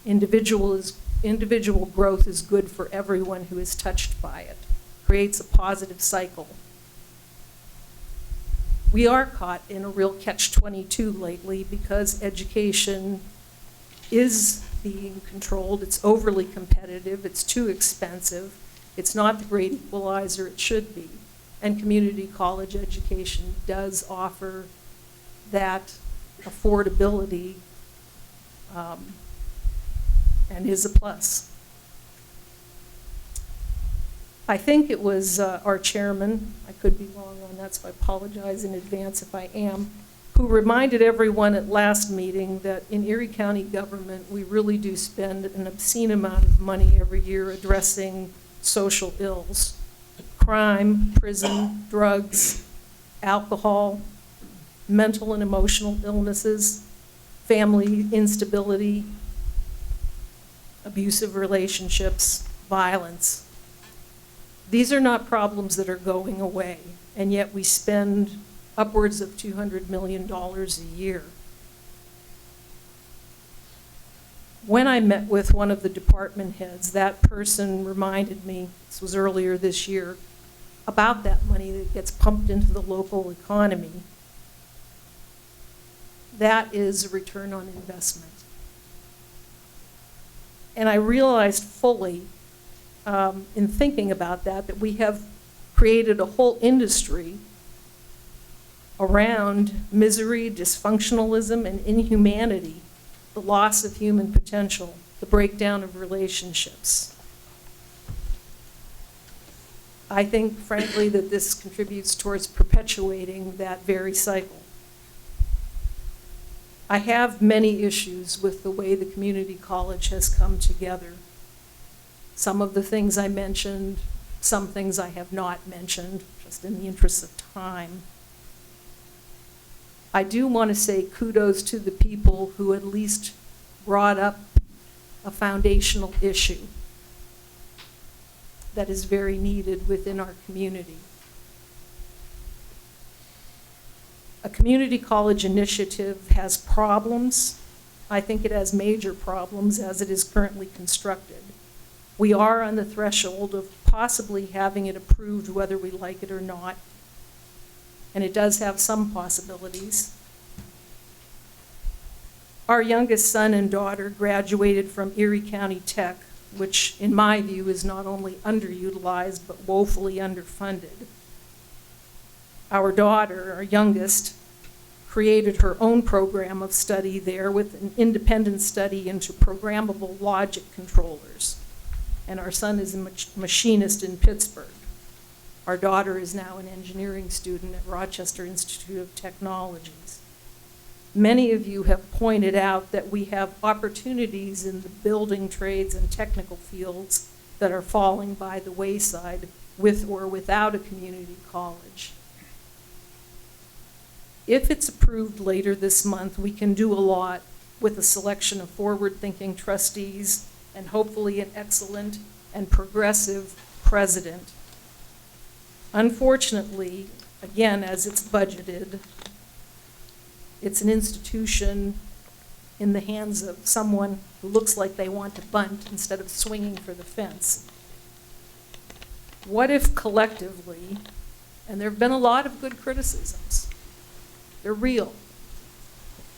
Individual growth is good for everyone who is touched by it, creates a positive cycle. We are caught in a real catch-22 lately because education is being controlled. It's overly competitive. It's too expensive. It's not the great equalizer it should be. And community college education does offer that affordability and is a plus. I think it was our chairman, I could be wrong on that, so I apologize in advance if I am, who reminded everyone at last meeting that in Erie County government, we really do spend an obscene amount of money every year addressing social ills: crime, prison, drugs, alcohol, mental and emotional illnesses, family instability, abusive relationships, violence. These are not problems that are going away, and yet we spend upwards of $200 million a year. When I met with one of the department heads, that person reminded me, this was earlier this year, about that money that gets pumped into the local economy. That is a return on investment. And I realized fully in thinking about that we have created a whole industry around misery, dysfunctionalism, and inhumanity, the loss of human potential, the breakdown of relationships. I think, frankly, that this contributes towards perpetuating that very cycle. I have many issues with the way the community college has come together. Some of the things I mentioned, some things I have not mentioned, just in the interest of time. I do want to say kudos to the people who at least brought up a foundational issue that is very needed within our community. A community college initiative has problems. I think it has major problems as it is currently constructed. We are on the threshold of possibly having it approved whether we like it or not, and it does have some possibilities. Our youngest son and daughter graduated from Erie County Tech, which in my view is not only underutilized but woefully underfunded. Our daughter, our youngest, created her own program of study there with an independent study into programmable logic controllers. And our son is a machinist in Pittsburgh. Our daughter is now an engineering student at Rochester Institute of Technologies. Many of you have pointed out that we have opportunities in the building trades and technical fields that are falling by the wayside with or without a community college. If it's approved later this month, we can do a lot with a selection of forward-thinking trustees and hopefully an excellent and progressive president. Unfortunately, again, as it's budgeted, it's an institution in the hands of someone who looks like they want to bunt instead of swinging for the fence. What if collectively, and there have been a lot of good criticisms, they're real.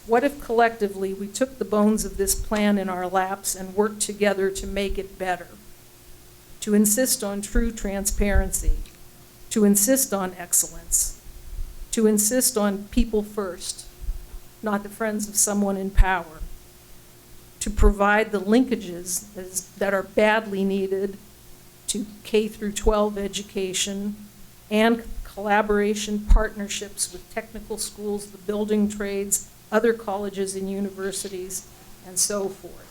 What if collectively we took the bones of this plan in our laps and worked together to make it better? To insist on true transparency, to insist on excellence, to insist on people first, not the friends of someone in power, to provide the linkages that are badly needed to K through 12 education and collaboration partnerships with technical schools, the building trades, other colleges and universities, and so forth.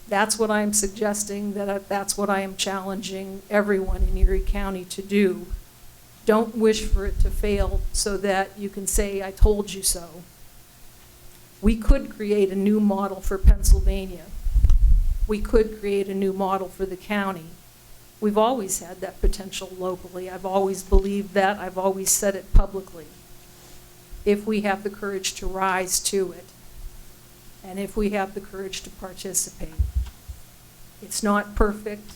That's what I'm suggesting, that's what I am challenging everyone in Erie County to do. Don't wish for it to fail so that you can say, I told you so. We could create a new model for Pennsylvania. We could create a new model for the county. We've always had that potential locally. I've always believed that. I've always said it publicly. If we have the courage to rise to it, and if we have the courage to participate. It's not perfect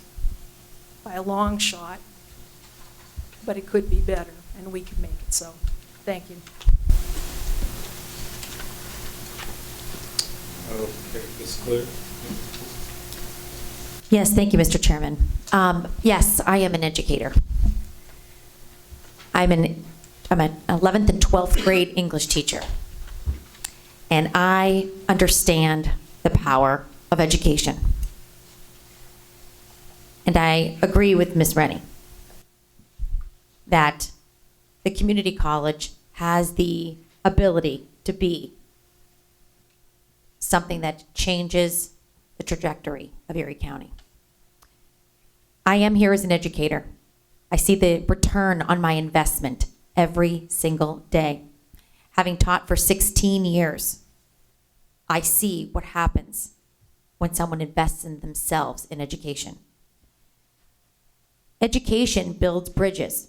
by a long shot, but it could be better, and we can make it so. Thank you. Okay, Ms. Clear? Yes, thank you, Mr. Chairman. Yes, I am an educator. I'm an 11th and 12th grade English teacher. And I understand the power of education. And I agree with Ms. Rennie that the community college has the ability to be something that changes the trajectory of Erie County. I am here as an educator. I see the return on my investment every single day. Having taught for 16 years, I see what happens when someone invests in themselves in education. Education builds bridges,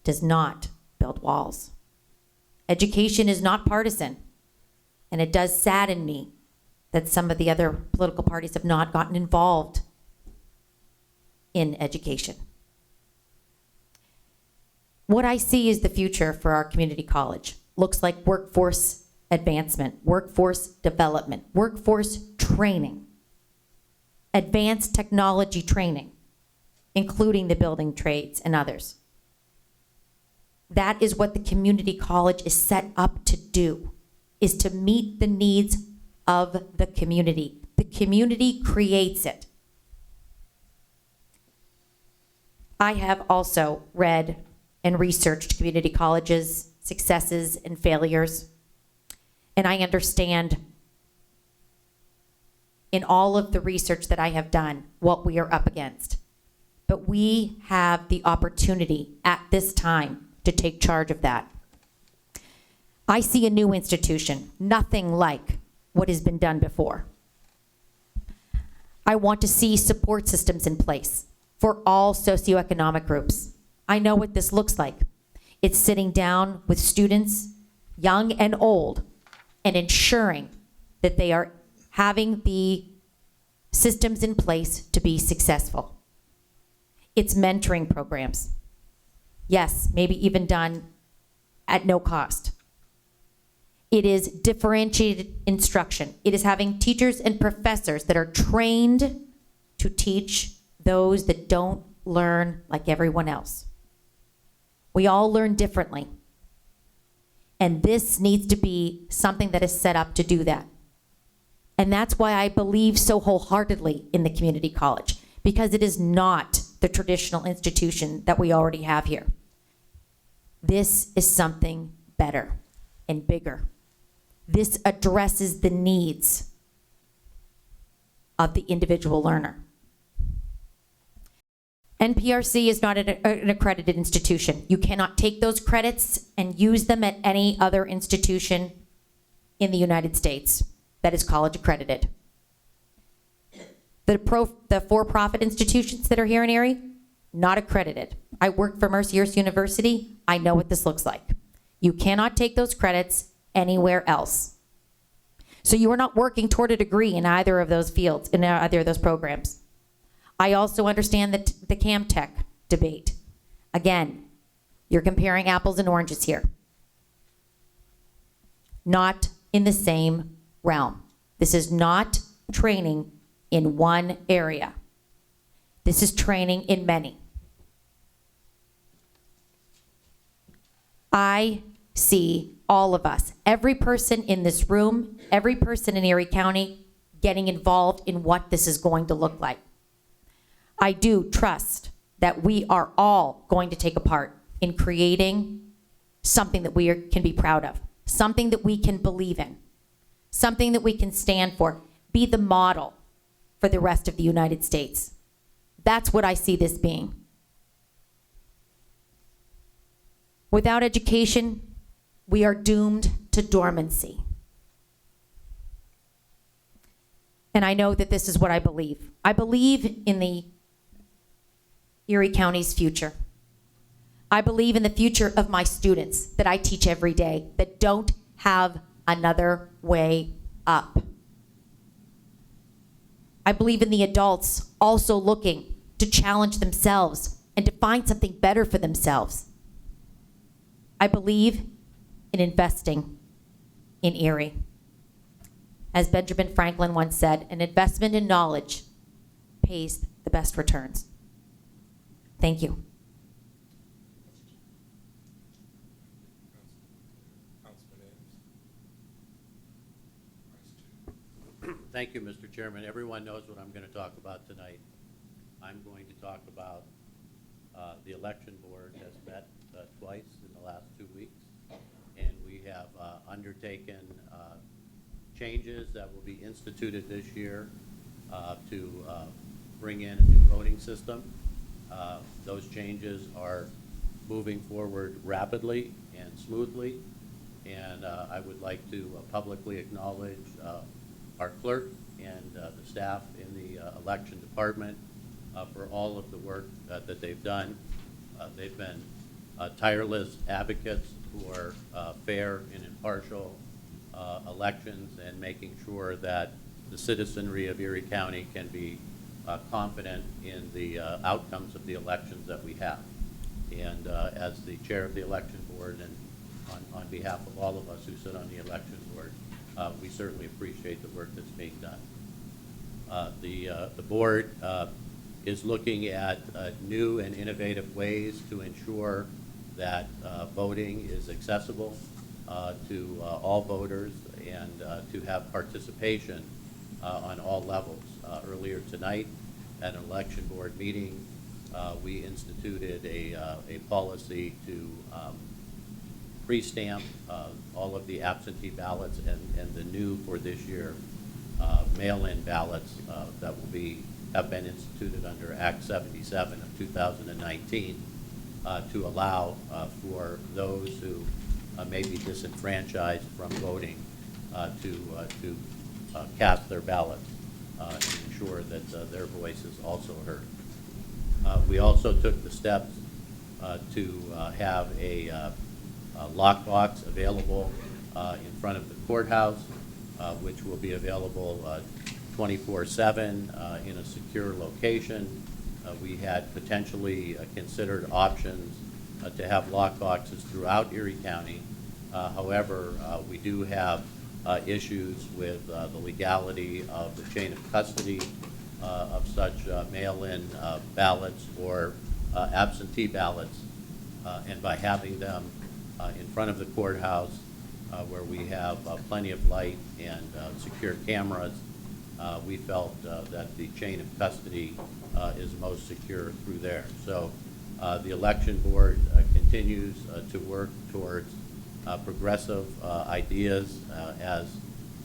does not build walls. Education is not partisan, and it does sadden me that some of the other political parties have not gotten involved in education. What I see is the future for our community college. Looks like workforce advancement, workforce development, workforce training, advanced technology training, including the building trades and others. That is what the community college is set up to do, is to meet the needs of the community. The community creates it. I have also read and researched community colleges' successes and failures, and I understand in all of the research that I have done what we are up against. But we have the opportunity at this time to take charge of that. I see a new institution, nothing like what has been done before. I want to see support systems in place for all socioeconomic groups. I know what this looks like. It's sitting down with students, young and old, and ensuring that they are having the systems in place to be successful. It's mentoring programs. Yes, maybe even done at no cost. It is differentiated instruction. It is having teachers and professors that are trained to teach those that don't learn like everyone else. We all learn differently. And this needs to be something that is set up to do that. And that's why I believe so wholeheartedly in the community college, because it is not the traditional institution that we already have here. This is something better and bigger. This addresses the needs of the individual learner. NPRC is not an accredited institution. You cannot take those credits and use them at any other institution in the United States that is college accredited. The for-profit institutions that are here in Erie, not accredited. I worked for Mercyhurst University. I know what this looks like. You cannot take those credits anywhere else. So you are not working toward a degree in either of those fields, in either of those programs. I also understand the CamTech debate. Again, you're comparing apples and oranges here. Not in the same realm. This is not training in one area. This is training in many. I see all of us, every person in this room, every person in Erie County getting involved in what this is going to look like. I do trust that we are all going to take a part in creating something that we can be proud of, something that we can believe in, something that we can stand for, be the model for the rest of the United States. That's what I see this being. Without education, we are doomed to dormancy. And I know that this is what I believe. I believe in the Erie County's future. I believe in the future of my students that I teach every day that don't have another way up. I believe in the adults also looking to challenge themselves and to find something better for themselves. I believe in investing in Erie. As Benjamin Franklin once said, an investment in knowledge pays the best returns. Thank you. Thank you, Mr. Chairman. Everyone knows what I'm going to talk about tonight. I'm going to talk about the election board has met twice in the last 2 weeks, and we have undertaken changes that will be instituted this year to bring in a new voting system. Those changes are moving forward rapidly and smoothly, and I would like to publicly acknowledge our clerk and the staff in the election department for all of the work that they've done. They've been tireless advocates for fair and impartial elections and making sure that the citizenry of Erie County can be confident in the outcomes of the elections that we have. And as the chair of the election board and on behalf of all of us who sit on the election board, we certainly appreciate the work that's being done. The board is looking at new and innovative ways to ensure that voting is accessible to all voters and to have participation on all levels. Earlier tonight at an election board meeting, we instituted a policy to pre-stamp all of the absentee ballots, and the new for this year mail-in ballots that have been instituted under Act 77 of 2019 to allow for those who may be disenfranchised from voting to cast their ballots and ensure that their voice is also heard. We also took the steps to have a lockbox available in front of the courthouse, which will be available 24/7 in a secure location. We had potentially considered options to have lockboxes throughout Erie County. However, we do have issues with the legality of the chain of custody of such mail-in ballots or absentee ballots, and by having them in front of the courthouse where we have plenty of light and secure cameras, we felt that the chain of custody is most secure through there. So the election board continues to work towards progressive ideas as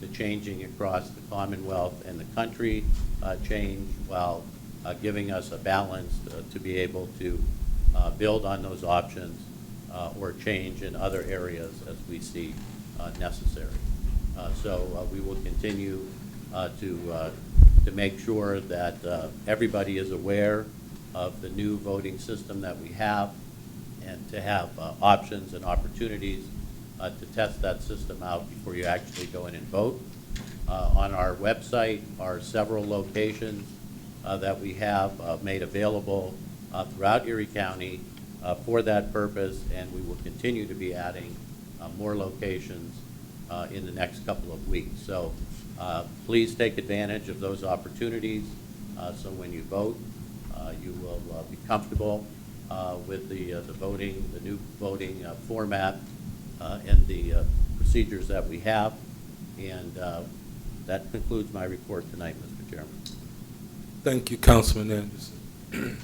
the changing across the Commonwealth and the country change, while giving us a balance to be able to build on those options or change in other areas as we see necessary. So we will continue to make sure that everybody is aware of the new voting system that we have, and to have options and opportunities to test that system out before you actually go in and vote. On our website are several locations that we have made available throughout Erie County for that purpose, and we will continue to be adding more locations in the next couple of weeks. So please take advantage of those opportunities so when you vote, you will be comfortable with the voting, the new voting format and the procedures that we have. And that concludes my report tonight, Mr. Chairman. Thank you, Councilman Anderson.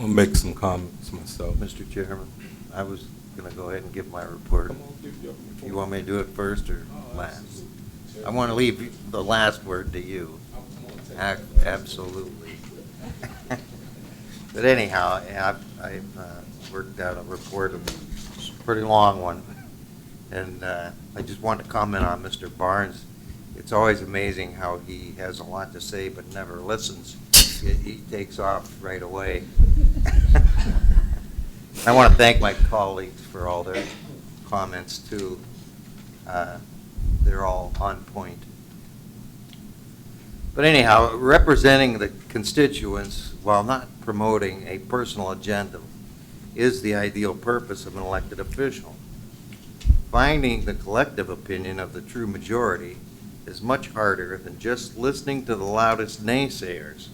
I'll make some comments myself. Mr. Chairman, I was going to go ahead and give my report. Come on, give your report. You want me to do it first or last? I want to leave the last word to you. Absolutely. But anyhow, I've worked out a report, a pretty long one, and I just want to comment on Mr. Barnes. It's always amazing how he has a lot to say but never listens. He takes off right away. I want to thank my colleagues for all their comments too. They're all on point. But anyhow, representing the constituents while not promoting a personal agenda is the ideal purpose of an elected official. Finding the collective opinion of the true majority is much harder than just listening to the loudest naysayers,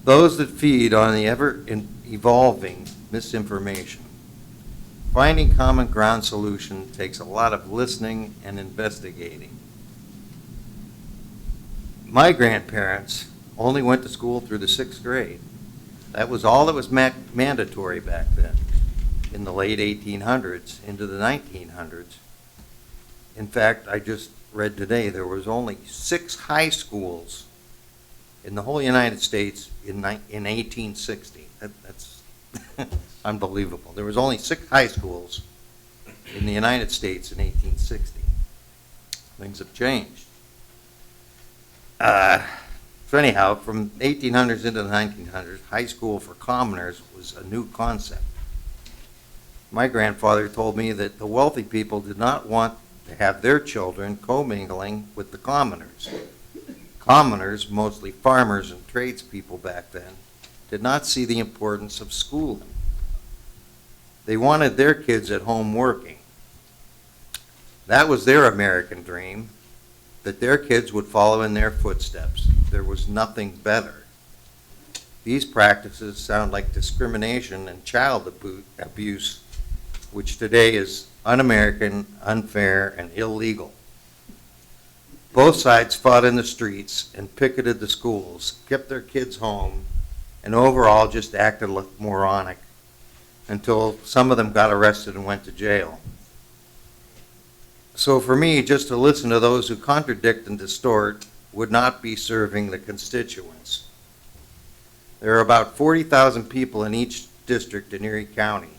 those that feed on the ever-evolving misinformation. Finding common ground solution takes a lot of listening and investigating. My grandparents only went to school through the 6th grade. That was all that was mandatory back then, in the late 1800s into the 1900s. In fact, I just read today there was only 6 high schools in the whole United States in 1860. That's unbelievable. There was only 6 high schools in the United States in 1860. Things have changed. So anyhow, from 1800s into the 1900s, high school for commoners was a new concept. My grandfather told me that the wealthy people did not want to have their children commingling with the commoners. Commoners, mostly farmers and tradespeople back then, did not see the importance of schooling. They wanted their kids at home working. That was their American dream, that their kids would follow in their footsteps. There was nothing better. These practices sound like discrimination and child abuse, which today is un-American, unfair, and illegal. Both sides fought in the streets and picketed the schools, kept their kids home, and overall just acted moronic until some of them got arrested and went to jail. So for me, just to listen to those who contradict and distort would not be serving the constituents. There are about 40,000 people in each district in Erie County.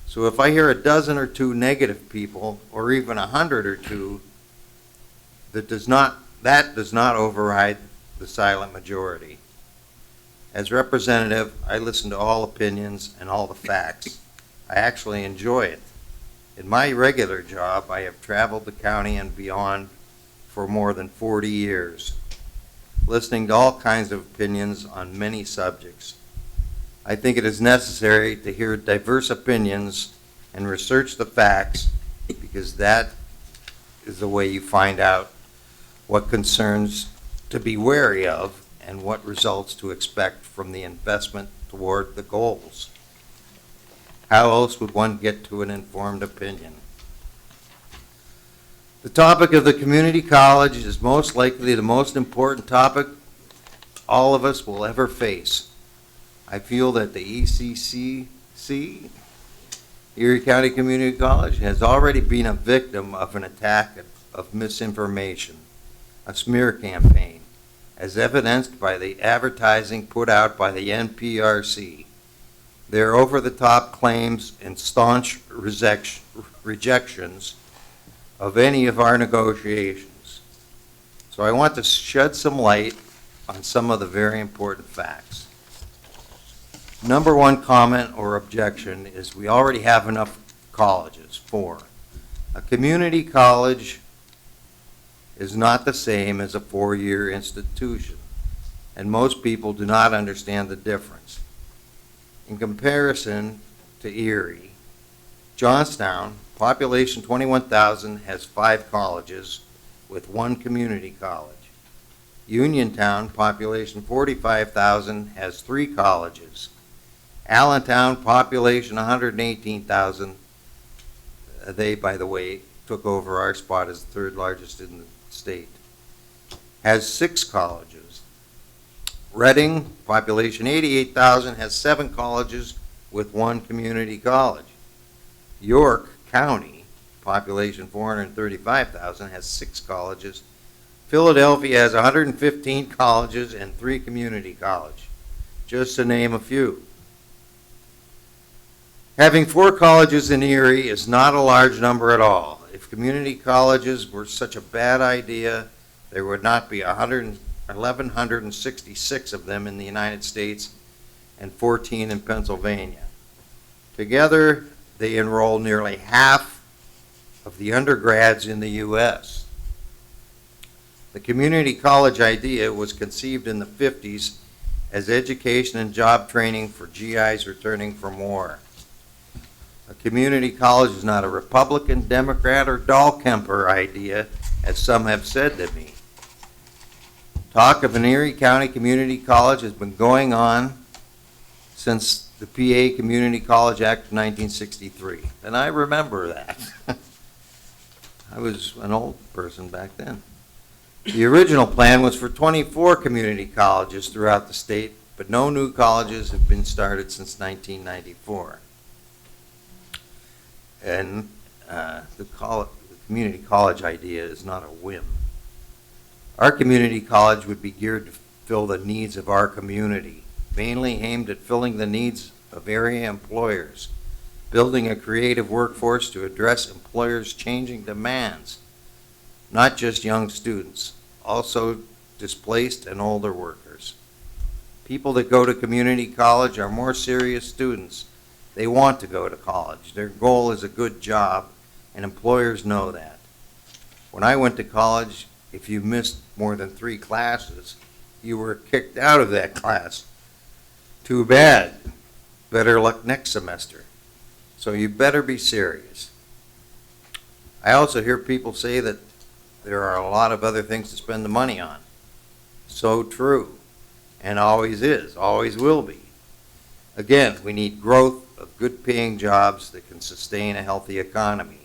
So if I hear a dozen or two negative people, or even 100 or two, that does not override the silent majority. As representative, I listen to all opinions and all the facts. I actually enjoy it. In my regular job, I have traveled the county and beyond for more than 40 years, listening to all kinds of opinions on many subjects. I think it is necessary to hear diverse opinions and research the facts, because that is the way you find out what concerns to be wary of and what results to expect from the investment toward the goals. How else would one get to an informed opinion? The topic of the community college is most likely the most important topic all of us will ever face. I feel that the ECCC, Erie County Community College, has already been a victim of an attack of misinformation, a smear campaign, as evidenced by the advertising put out by the NPRC. Their over-the-top claims and staunch rejections of any of our negotiations. So I want to shed some light on some of the very important facts. Number one comment or objection is we already have enough colleges. 4. A community college is not the same as a 4-year institution, and most people do not understand the difference. In comparison to Erie, Johnstown, population 21,000, has 5 colleges with 1 community college. Uniontown, population 45,000, has 3 colleges. Allentown, population 118,000, they, by the way, took over our spot as the 3rd largest in the state, has 6 colleges. Reading, population 88,000, has 7 colleges with 1 community college. York County, population 435,000, has 6 colleges. Philadelphia has 115 colleges and 3 community colleges, just to name a few. Having 4 colleges in Erie is not a large number at all. If community colleges were such a bad idea, there would not be 1,166 of them in the United States and 14 in Pennsylvania. Together, they enroll nearly half of the undergrads in the U.S. The community college idea was conceived in the 50s as education and job training for GIs returning from war. A community college is not a Republican, Democrat, or Dahlkemper idea, as some have said to me. Talk of an Erie County Community College has been going on since the PA Community College Act of 1963, and I remember that. I was an old person back then. The original plan was for 24 community colleges throughout the state, but no new colleges have been started since 1994. And the community college idea is not a whim. Our community college would be geared to fill the needs of our community, mainly aimed at filling the needs of area employers, building a creative workforce to address employers' changing demands, not just young students, also displaced and older workers. People that go to community college are more serious students. They want to go to college. Their goal is a good job, and employers know that. When I went to college, if you missed more than 3 classes, you were kicked out of that class. Too bad. Better luck next semester. So you better be serious. I also hear people say that there are a lot of other things to spend the money on. So true. And always is, always will be. Again, we need growth of good paying jobs that can sustain a healthy economy.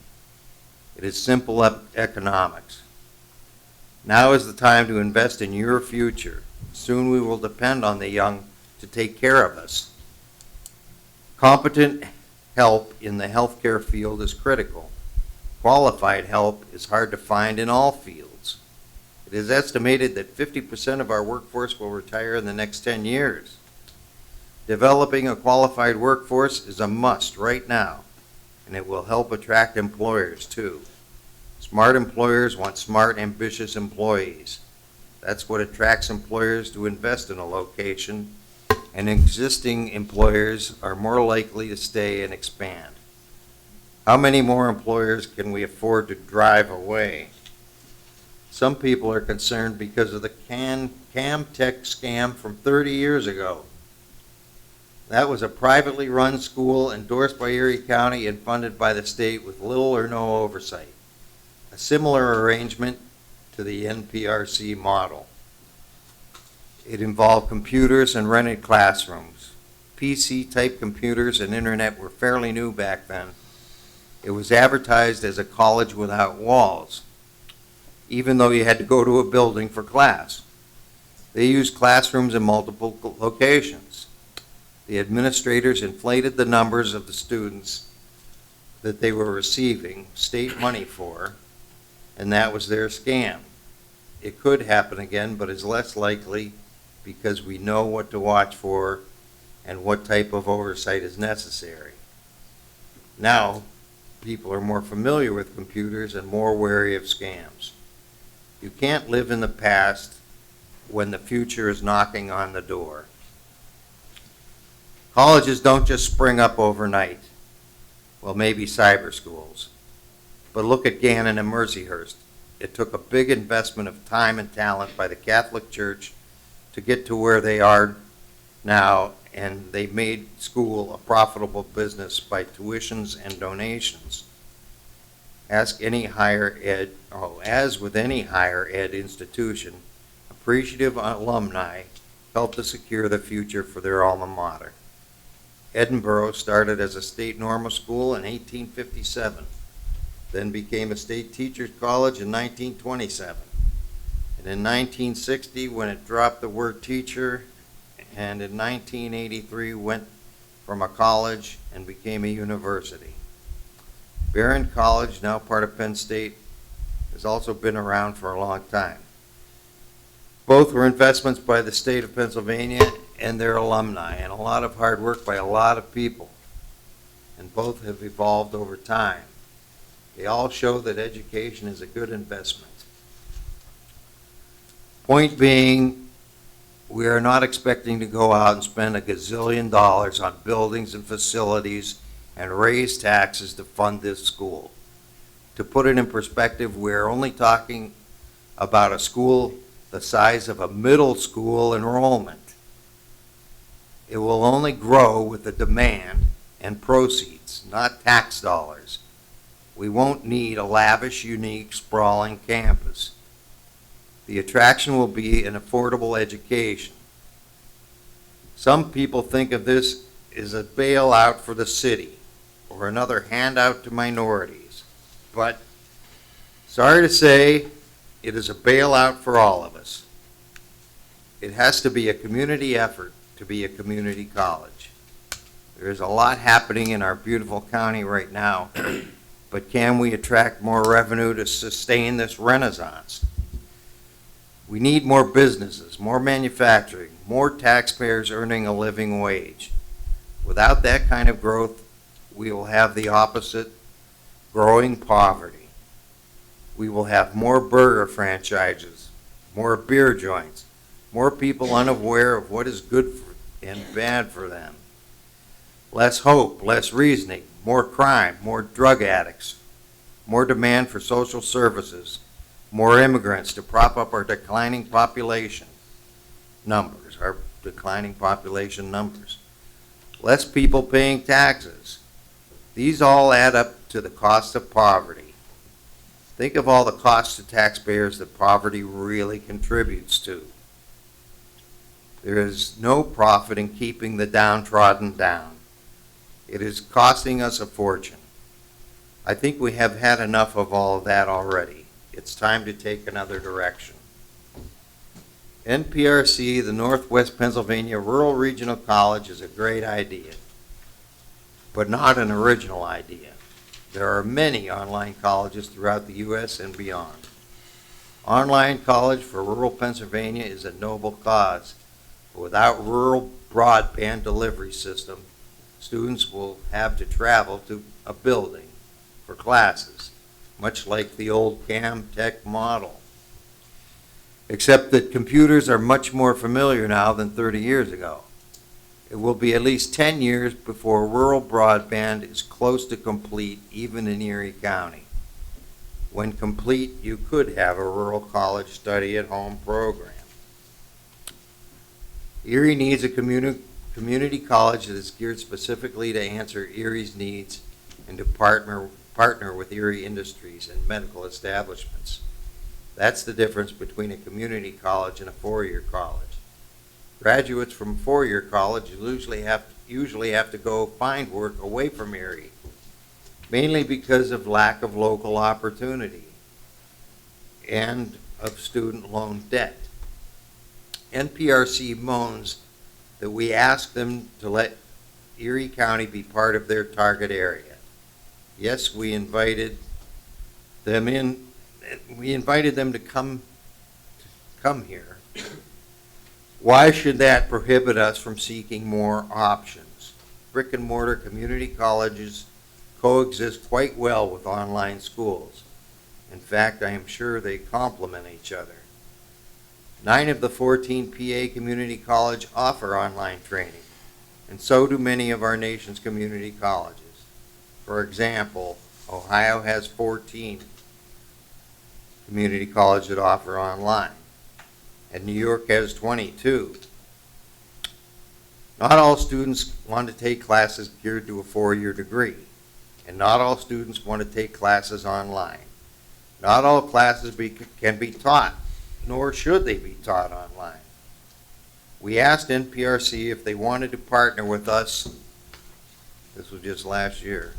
It is simple economics. Now is the time to invest in your future. Soon we will depend on the young to take care of us. Competent help in the healthcare field is critical. Qualified help is hard to find in all fields. It is estimated that 50% of our workforce will retire in the next 10 years. Developing a qualified workforce is a must right now, and it will help attract employers too. Smart employers want smart, ambitious employees. That's what attracts employers to invest in a location, and existing employers are more likely to stay and expand. How many more employers can we afford to drive away? Some people are concerned because of the Camtech scam from 30 years ago. That was a privately run school endorsed by Erie County and funded by the state with little or no oversight. A similar arrangement to the NPRC model. It involved computers and rented classrooms. PC-type computers and internet were fairly new back then. It was advertised as a college without walls, even though you had to go to a building for class. They used classrooms in multiple locations. The administrators inflated the numbers of the students that they were receiving state money for, and that was their scam. It could happen again, but is less likely because we know what to watch for and what type of oversight is necessary. Now, people are more familiar with computers and more wary of scams. You can't live in the past when the future is knocking on the door. Colleges don't just spring up overnight. Well, maybe cyber schools. But look at Gannon and Mercyhurst. It took a big investment of time and talent by the Catholic Church to get to where they are now, and they made school a profitable business by tuitions and donations. As with any higher ed institution, appreciative alumni help to secure the future for their alma mater. Edinburgh started as a state normal school in 1857, then became a state teachers college in 1927. And in 1960, when it dropped the word teacher, and in 1983 went from a college and became a university. Barron College, now part of Penn State, has also been around for a long time. Both were investments by the state of Pennsylvania and their alumni, and a lot of hard work by a lot of people. And both have evolved over time. They all show that education is a good investment. Point being, we are not expecting to go out and spend $1 gazillion on buildings and facilities and raise taxes to fund this school. To put it in perspective, we're only talking about a school the size of a middle school enrollment. It will only grow with the demand and proceeds, not tax dollars. We won't need a lavish, unique, sprawling campus. The attraction will be an affordable education. Some people think of this as a bailout for the city or another handout to minorities. But sorry to say, it is a bailout for all of us. It has to be a community effort to be a community college. There is a lot happening in our beautiful county right now, but can we attract more revenue to sustain this renaissance? We need more businesses, more manufacturing, more taxpayers earning a living wage. Without that kind of growth, we will have the opposite, growing poverty. We will have more burger franchises, more beer joints, more people unaware of what is good and bad for them. Less hope, less reasoning, more crime, more drug addicts, more demand for social services, more immigrants to prop up our declining population numbers, less people paying taxes. These all add up to the cost of poverty. Think of all the costs to taxpayers that poverty really contributes to. There is no profit in keeping the downtrodden down. It is costing us a fortune. I think we have had enough of all of that already. It's time to take another direction. NPRC, the Northwest Pennsylvania Rural Regional College, is a great idea, but not an original idea. There are many online colleges throughout the U.S. and beyond. Online college for rural Pennsylvania is a noble cause. But without rural broadband delivery system, students will have to travel to a building for classes, much like the old CamTech model. Except that computers are much more familiar now than 30 years ago. It will be at least 10 years before rural broadband is close to complete, even in Erie County. When complete, you could have a rural college study-at-home program. Erie needs a community college that is geared specifically to answer Erie's needs and to partner with Erie industries and medical establishments. That's the difference between a community college and a four-year college. Graduates from four-year college usually have to go find work away from Erie, mainly because of lack of local opportunity and of student loan debt. NPRC moans that we ask them to let Erie County be part of their target area. Yes, we invited them to come here. Why should that prohibit us from seeking more options? Brick and mortar community colleges coexist quite well with online schools. In fact, I am sure they complement each other. 9 of the 14 PA community colleges offer online training, and so do many of our nation's community colleges. For example, Ohio has 14 community colleges that offer online, and New York has 22. Not all students want to take classes geared to a four-year degree, and not all students want to take classes online. Not all classes can be taught, nor should they be taught online. We asked NPRC if they wanted to partner with us, this was just last year,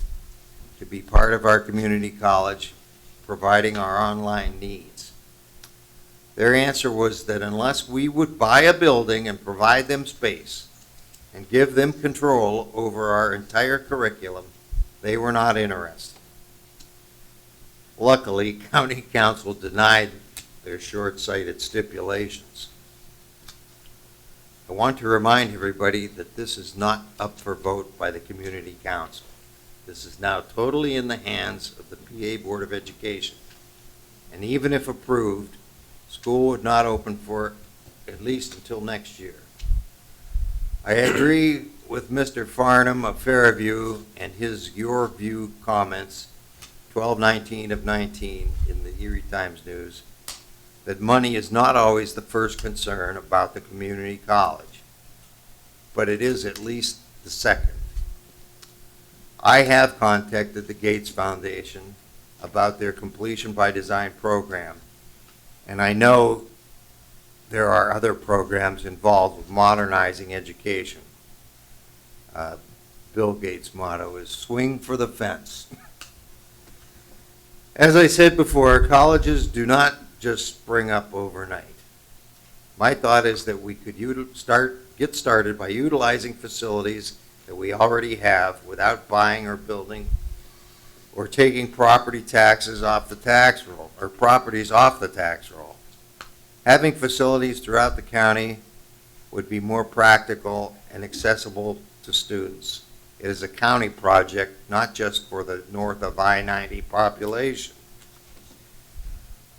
to be part of our community college, providing our online needs. Their answer was that unless we would buy a building and provide them space and give them control over our entire curriculum, they were not interested. Luckily, County Council denied their short-sighted stipulations. I want to remind everybody that this is not up for vote by the Community Council. This is now totally in the hands of the PA Board of Education. And even if approved, school would not open for at least until next year. I agree with Mr. Farnham of Fairview and his Your View comments, 12/19 of 19 in the Erie Times News, that money is not always the first concern about the community college, but it is at least the second. I have contacted the Gates Foundation about their completion by design program, and I know there are other programs involved with modernizing education. Bill Gates' motto is swing for the fence. As I said before, colleges do not just spring up overnight. My thought is that we could get started by utilizing facilities that we already have without buying or building or taking property taxes off the tax roll or properties off the tax roll. Having facilities throughout the county would be more practical and accessible to students. It is a county project, not just for the north of I-90 population.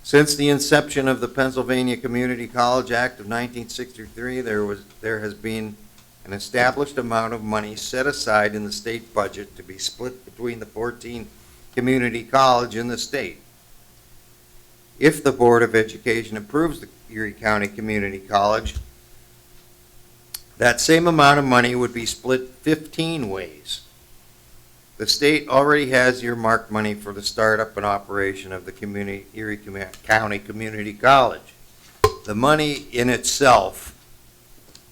Since the inception of the Pennsylvania Community College Act of 1963, there has been an established amount of money set aside in the state budget to be split between the 14 community colleges in the state. If the Board of Education approves the Erie County Community College, that same amount of money would be split 15 ways. The state already has earmarked money for the startup and operation of the Erie County Community College. The money in itself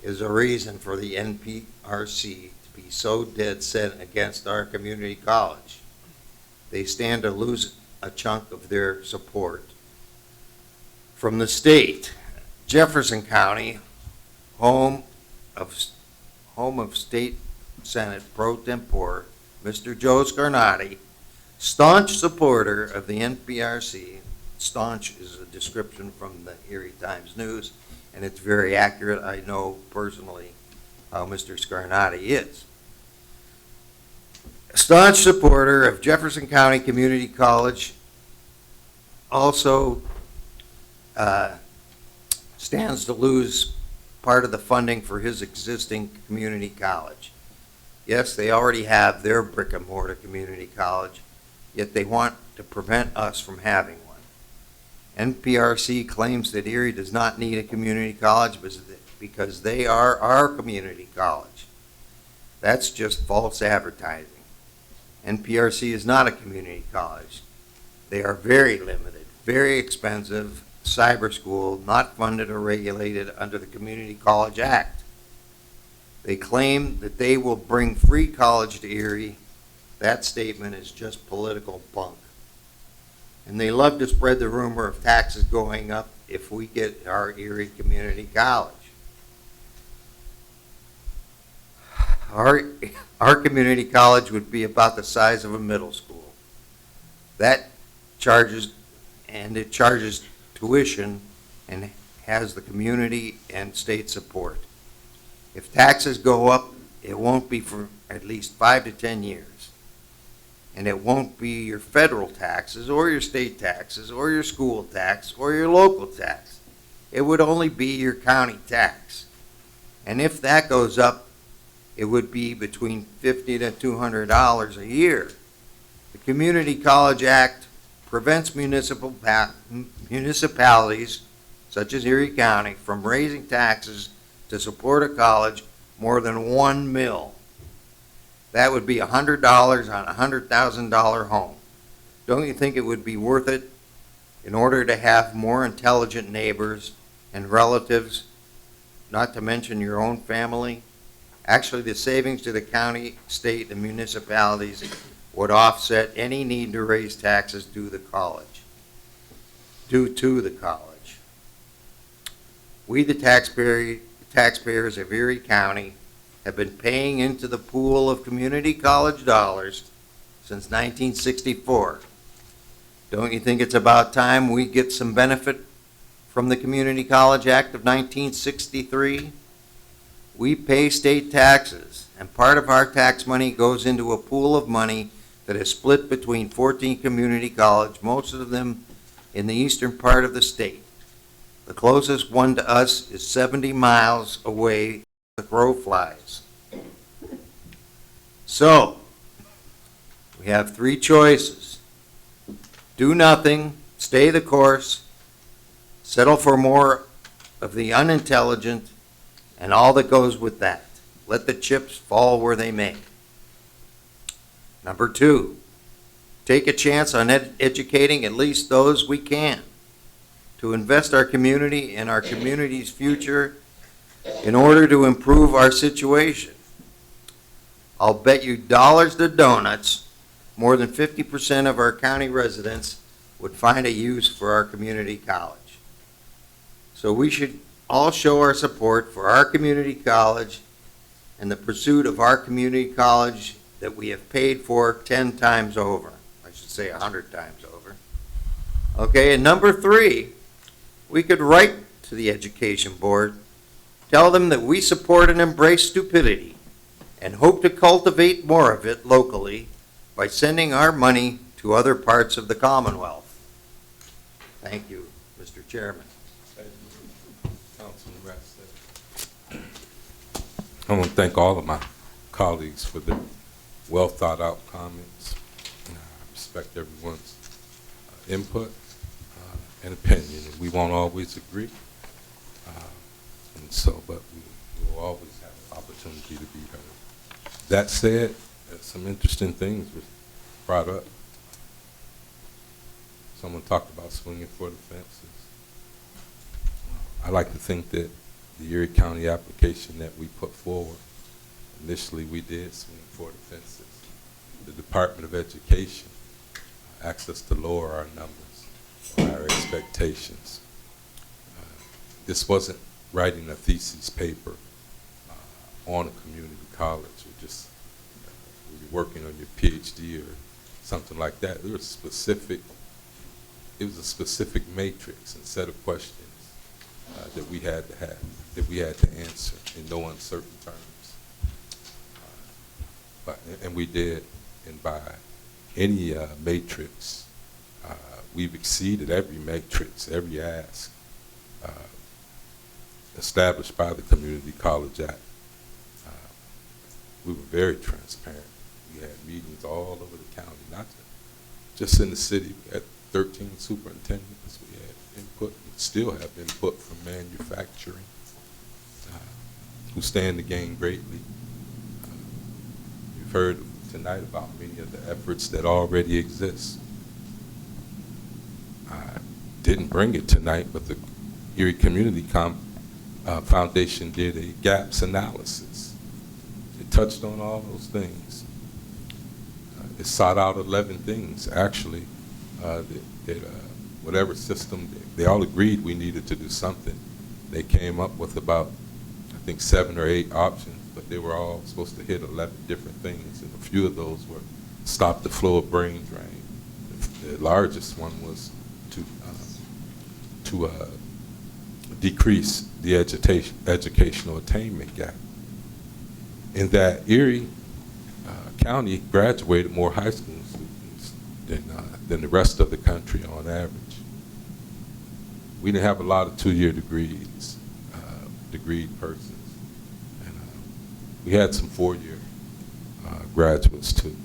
is a reason for the NPRC to be so dead set against our community college. They stand to lose a chunk of their support from the state. Jefferson County, home of State Senate Pro Tempore, Mr. Joe Scarnati, staunch supporter of the NPRC. Staunch is a description from the Erie Times News, and it's very accurate. I know personally how Mr. Scarnati is. A staunch supporter of Jefferson County Community College, also stands to lose part of the funding for his existing community college. Yes, they already have their brick and mortar community college, yet they want to prevent us from having one. NPRC claims that Erie does not need a community college because they are our community college. That's just false advertising. NPRC is not a community college. They are very limited, very expensive cyber school, not funded or regulated under the Community College Act. They claim that they will bring free college to Erie. That statement is just political bunk. And they love to spread the rumor of taxes going up if we get our Erie Community College. Our community college would be about the size of a middle school. That charges, and it charges tuition and has the community and state support. If taxes go up, it won't be for at least 5 to 10 years. And it won't be your federal taxes or your state taxes or your school tax or your local tax. It would only be your county tax. And if that goes up, it would be between $50 to $200 a year. The Community College Act prevents municipalities, such as Erie County, from raising taxes to support a college more than $1 million. That would be $100 on a $100,000 home. Don't you think it would be worth it in order to have more intelligent neighbors and relatives, not to mention your own family? Actually, the savings to the county, state, and municipalities would offset any need to raise taxes due to the college. We, the taxpayers of Erie County, have been paying into the pool of community college dollars since 1964. Don't you think it's about time we get some benefit from the Community College Act of 1963? We pay state taxes, and part of our tax money goes into a pool of money that is split between 14 community colleges, most of them in the eastern part of the state. The closest one to us is 70 miles away. The crow flies. So, we have 3 choices. Do nothing, stay the course, settle for more of the unintelligent, and all that goes with that. Let the chips fall where they may. Number 2, take a chance on educating at least those we can to invest our community in our community's future in order to improve our situation. I'll bet you dollars to donuts, more than 50% of our county residents would find a use for our community college. So we should all show our support for our community college and the pursuit of our community college that we have paid for 10 times over. I should say 100 times over. Okay, and number 3, we could write to the Education Board, tell them that we support and embrace stupidity and hope to cultivate more of it locally by sending our money to other parts of the Commonwealth. Think you, Mr. Chairman. Councilman Ratcliffe. I want to thank all of my colleagues for their well thought out comments. I respect everyone's input and opinion. We won't always agree, but we will always have an opportunity to be heard. That said, some interesting things were brought up. Someone talked about swinging for the fences. I like to think that the Erie County application that we put forward, initially we did swing for the fences. The Department of Education asked us to lower our numbers, our expectations. This wasn't writing a thesis paper on a community college, or just you're working on your PhD or something like that. There was it was a specific matrix and set of questions that we had to have, that we had to answer in no uncertain terms. And we did, and by any matrix, we've exceeded every matrix, every ask established by the Community College Act. We were very transparent. We had meetings all over the county, not just in the city. We had 13 superintendents. We had input, and still have input from manufacturing, who stand to gain greatly. You've heard tonight about many of the efforts that already exist. I didn't bring it tonight, but the Erie Community Foundation did a gaps analysis. It touched on all those things. It sought out 11 things, actually, that whatever system, they all agreed we needed to do something. They came up with about, I think, 7 or 8 options, but they were all supposed to hit 11 different things, and a few of those were stop the flow of brain drain. The largest one was to decrease the educational attainment gap. In that Erie County graduated more high school students than the rest of the country on average. We didn't have a lot of 2-year degrees, degreed persons. And we had some 4-year graduates too,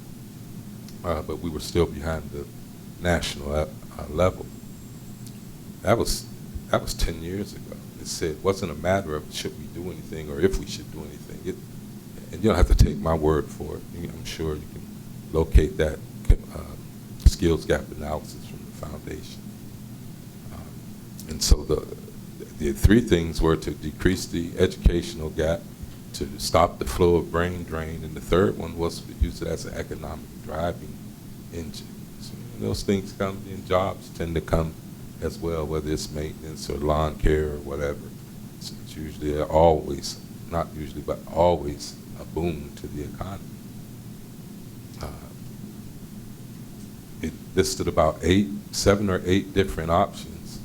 but we were still behind the national level. That was 10 years ago. It said it wasn't a matter of should we do anything or if we should do anything. And you don't have to take my word for it. I'm sure you can locate that skills gap analysis from the foundation. And so the 3 things were to decrease the educational gap, to stop the flow of brain drain, and the third one was to use it as an economic driving engine. So those things come in, jobs tend to come as well, whether it's maintenance or lawn care or whatever. It's usually always, not usually, but always a boom to the economy. It listed about 7 or 8 different options.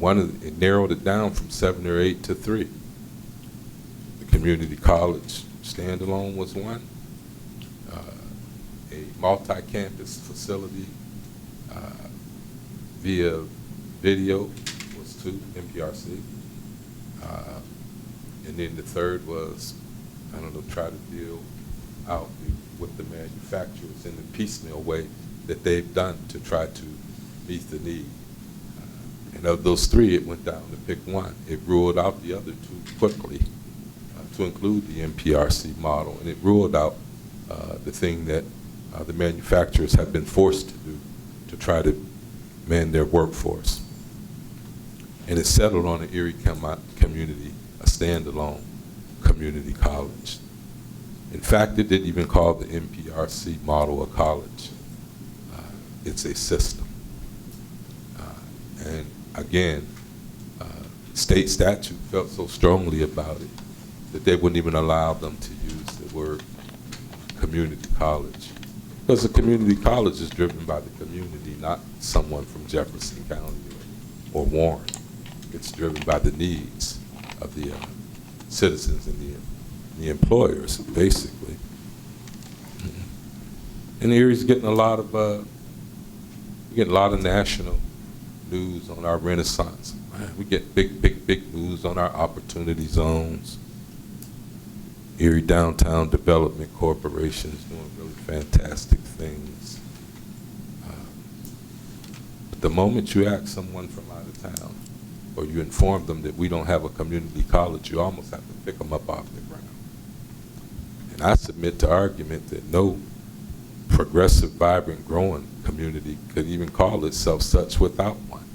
It narrowed it down from 7 or 8 to 3. The community college standalone was one. A multi-campus facility via video was 2, MPRC. And then the third was, try to deal out with the manufacturers in the piecemeal way that they've done to try to meet the need. And of those 3, it went down to pick one. It ruled out the other 2 quickly to include the MPRC model, and it ruled out the thing that the manufacturers have been forced to do to try to man their workforce. And it settled on an Erie community, a standalone community college. In fact, it didn't even call the MPRC model a college. It's a system. And again, state statute felt so strongly about it that they wouldn't even allow them to use the word community college. Because the community college is driven by the community, not someone from Jefferson County or Warren. It's driven by the needs of the citizens and the employers, basically. And Erie's getting a lot of national news on our renaissance. We get big news on our opportunity zones. Erie Downtown Development Corporation is doing really fantastic things. But the moment you ask someone from out of town, or you inform them that we don't have a community college, you almost have to pick them up off the ground. And I submit to argument that no progressive, vibrant, growing community could even call itself such without one.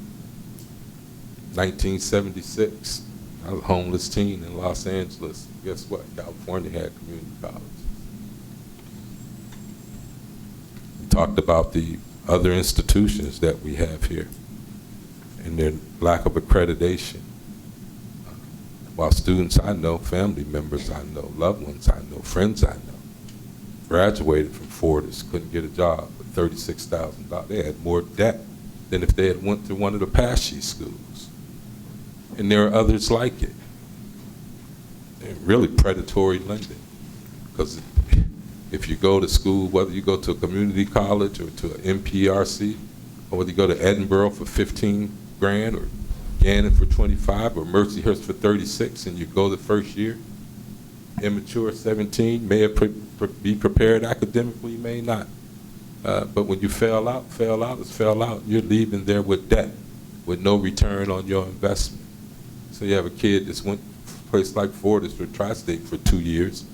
1976, I was a homeless teen in Los Angeles. Guess what? California had community colleges. We talked about the other institutions that we have here and their lack of accreditation. While students I know, family members I know, loved ones I know, friends I know, graduated from Forders couldn't get a job with $36,000. They had more debt than if they had went to one of the Apache schools. And there are others like it. And really predatory lending. Because if you go to school, whether you go to a community college or to an MPRC, or whether you go to Edinburgh for 15 grand, or Gannon for 25, or Mercyhurst for 36, and you go the first year, immature 17, may be prepared academically, you may not. But when you fail out is fail out. You're leaving there with debt, with no return on your investment. So you have a kid that's went to a place like Forders or Tri-State for 2 years.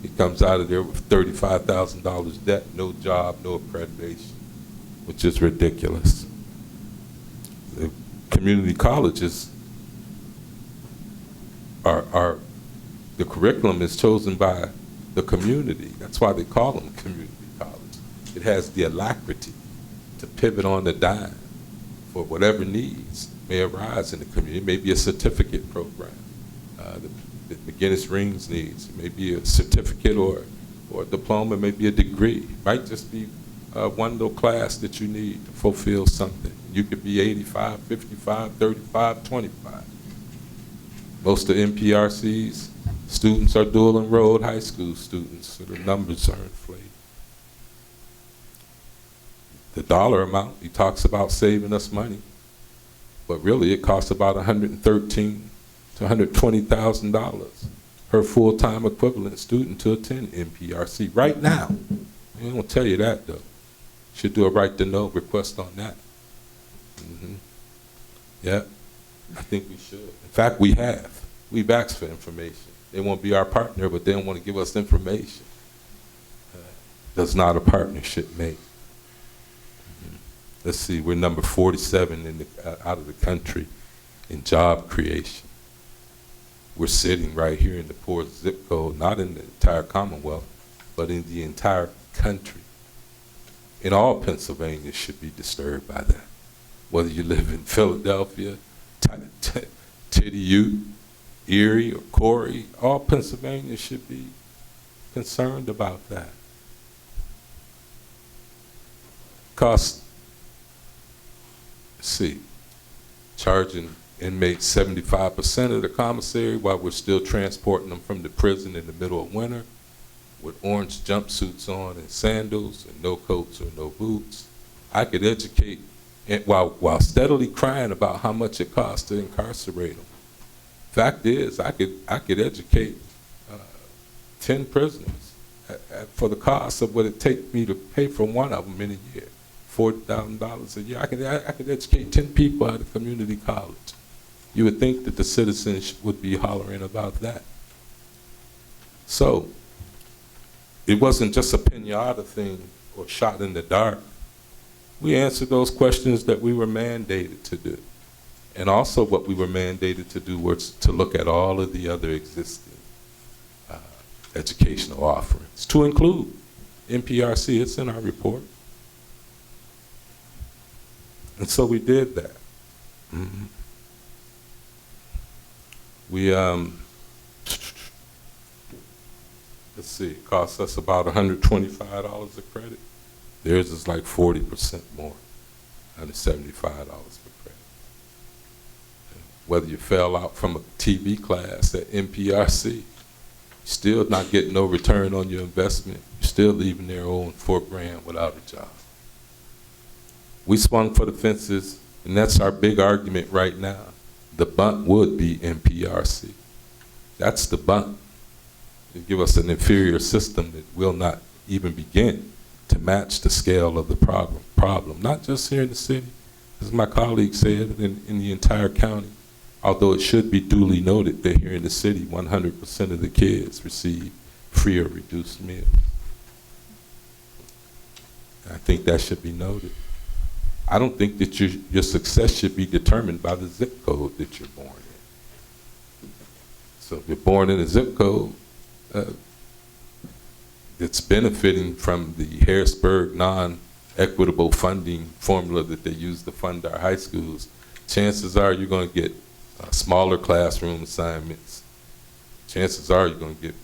He comes out of there with $35,000 debt, no job, no accreditation, which is ridiculous. The community colleges are the curriculum is chosen by the community. That's why they call them community college. It has the alacrity to pivot on the dime for whatever needs may arise in the community. It may be a certificate program. The McGinnis Rings needs. It may be a certificate or a diploma, it may be a degree. It might just be one little class that you need to fulfill something. You could be 85, 55, 35, 25. Most of MPRC's students are dual enrolled high school students, so the numbers are inflated. The dollar amount, he talks about saving us money, but really it costs about $113,000 to $120,000 per full-time equivalent student to attend MPRC right now. They don't tell you that though. Should do a right to know request on that. Yeah, I think we should. In fact, we have. We've asked for information. They won't be our partner, but they don't want to give us information. Does not a partnership make? Let's see, we're number 47 out of the country in job creation. We're sitting right here in the poorest zip code, not in the entire Commonwealth, but in the entire country. And all Pennsylvania should be disturbed by that. Whether you live in Philadelphia, Tiddie, Erie, or Corey, all Pennsylvania should be concerned about that. Cost, let's see, charging inmates 75% of the commissary while we're still transporting them from the prison in the middle of winter with orange jumpsuits on and sandals and no coats or no boots. I could educate, and while steadily crying about how much it costs to incarcerate them. Fact is, I could educate 10 prisoners for the cost of what it takes me to pay for one of them in a year, $40,000 a year. I could educate 10 people at a community college. You would think that the citizens would be hollering about that. So it wasn't just a pinata thing or shot in the dark. We answered those questions that we were mandated to do. And also what we were mandated to do was to look at all of the other existing educational offerings, to include MPRC. It's in our report. And so we did that. We, let's see, it costs us about $125 a credit. Theirs is like 40% more, $175 per credit. Whether you fell out from a TV class at MPRC, still not getting no return on your investment. You're still leaving there owing $4 grand without a job. We swung for the fences, and that's our big argument right now. The bunt would be MPRC. That's the bunt. They give us an inferior system that will not even begin to match the scale of the problem. Not just here in the city, as my colleague said, in the entire county. Although it should be duly noted that here in the city, 100% of the kids receive free or reduced meals. I think that should be noted. I don't think that your success should be determined by the zip code that you're born in. So if you're born in a zip code that's benefiting from the Harrisburg non-equitable funding formula that they use to fund our high schools, chances are you're going to get smaller classroom assignments. Chances are you're going to get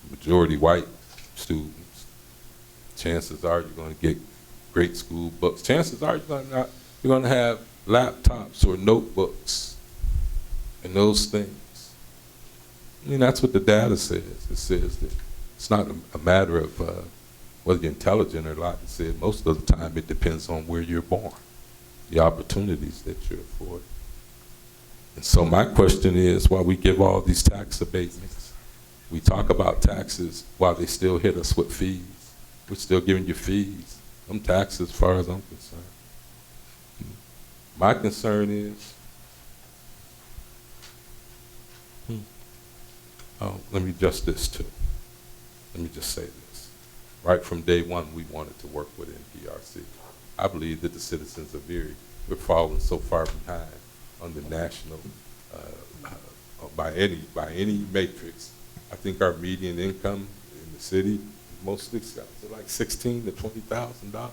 majority white students. chances are you're going to get great school books. Chances are you're going to have laptops or notebooks and those things. I mean, that's what the data says. It says that it's not a matter of whether you're intelligent or not. It says most of the time it depends on where you're born, the opportunities that you're afforded. And so my question is, while we give all these tax abatements, we talk about taxes while they still hit us with fees. We're still giving you fees. Them taxes, as far as I'm concerned. My concern is, let me just this too. Let me just say this. Right from day one, we wanted to work with NPRC. I believe that the citizens of Erie, we're falling so far behind on the national, by any matrix. I think our median income in the city mostly is like $16,000 to $20,000.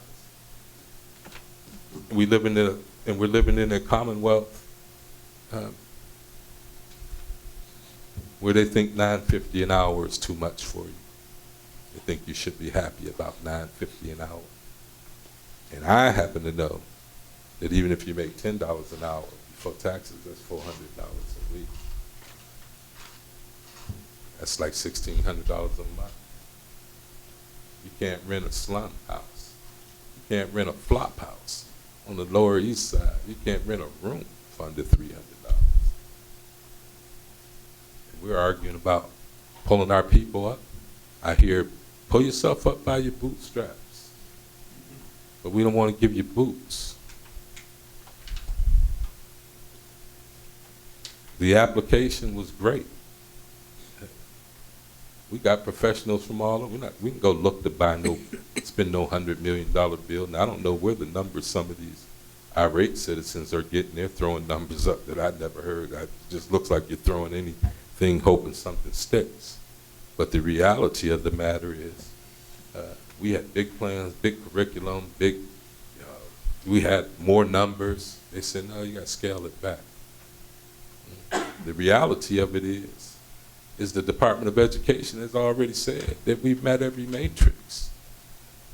We're living in a commonwealth where they think $9.50 an hour is too much for you. They think you should be happy about $9.50 an hour. And I happen to know that even if you make $10 an hour before taxes, that's $400 a week. That's like $1,600 a month. You can't rent a slum house. You can't rent a flop house on the Lower East Side. You can't rent a room for under $300. And we're arguing about pulling our people up. I hear, pull yourself up by your bootstraps. But we don't want to give you boots. The application was great. We got professionals from all over. We can go look to buy spend no $100 million bill. Now, I don't know where the numbers some of these irate citizens are getting. They're throwing numbers up that I never heard. It just looks like you're throwing anything hoping something sticks. But the reality of the matter is we had big plans, big curriculum, we had more numbers. They said, no, you got to scale it back. The reality of it is the Department of Education has already said that we've met every matrix.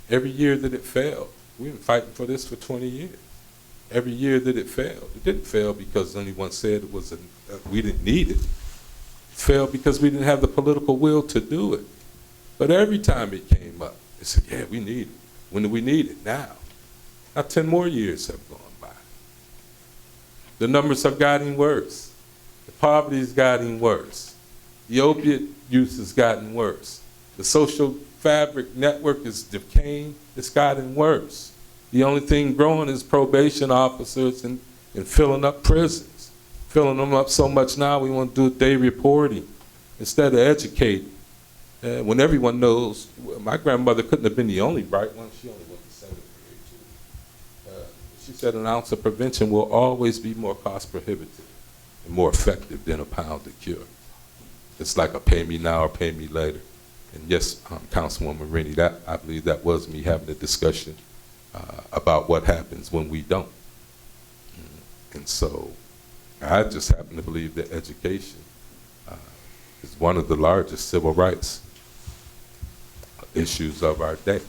Every year that it failed, we've been fighting for this for 20 years. Every year that it failed, it didn't fail because anyone said it was we didn't need it. It failed because we didn't have the political will to do it. But every time it came up, they said, yeah, we need it. When do we need it? Now. Now 10 more years have gone by. The numbers have gotten worse. The poverty has gotten worse. The opiate use has gotten worse. The social fabric network is decaying. It's gotten worse. The only thing growing is probation officers and filling up prisons. Filling them up so much now we want to do day reporting instead of educating. When everyone knows, my grandmother couldn't have been the only bright one. She only went to 7th grade too. She said an ounce of prevention will always be more cost prohibitive and more effective than a pound of cure. It's like a pay me now or pay me later. And yes, Councilwoman Rennie, I believe that was me having a discussion about what happens when we don't. And so I just happen to believe that education is one of the largest civil rights issues of our day.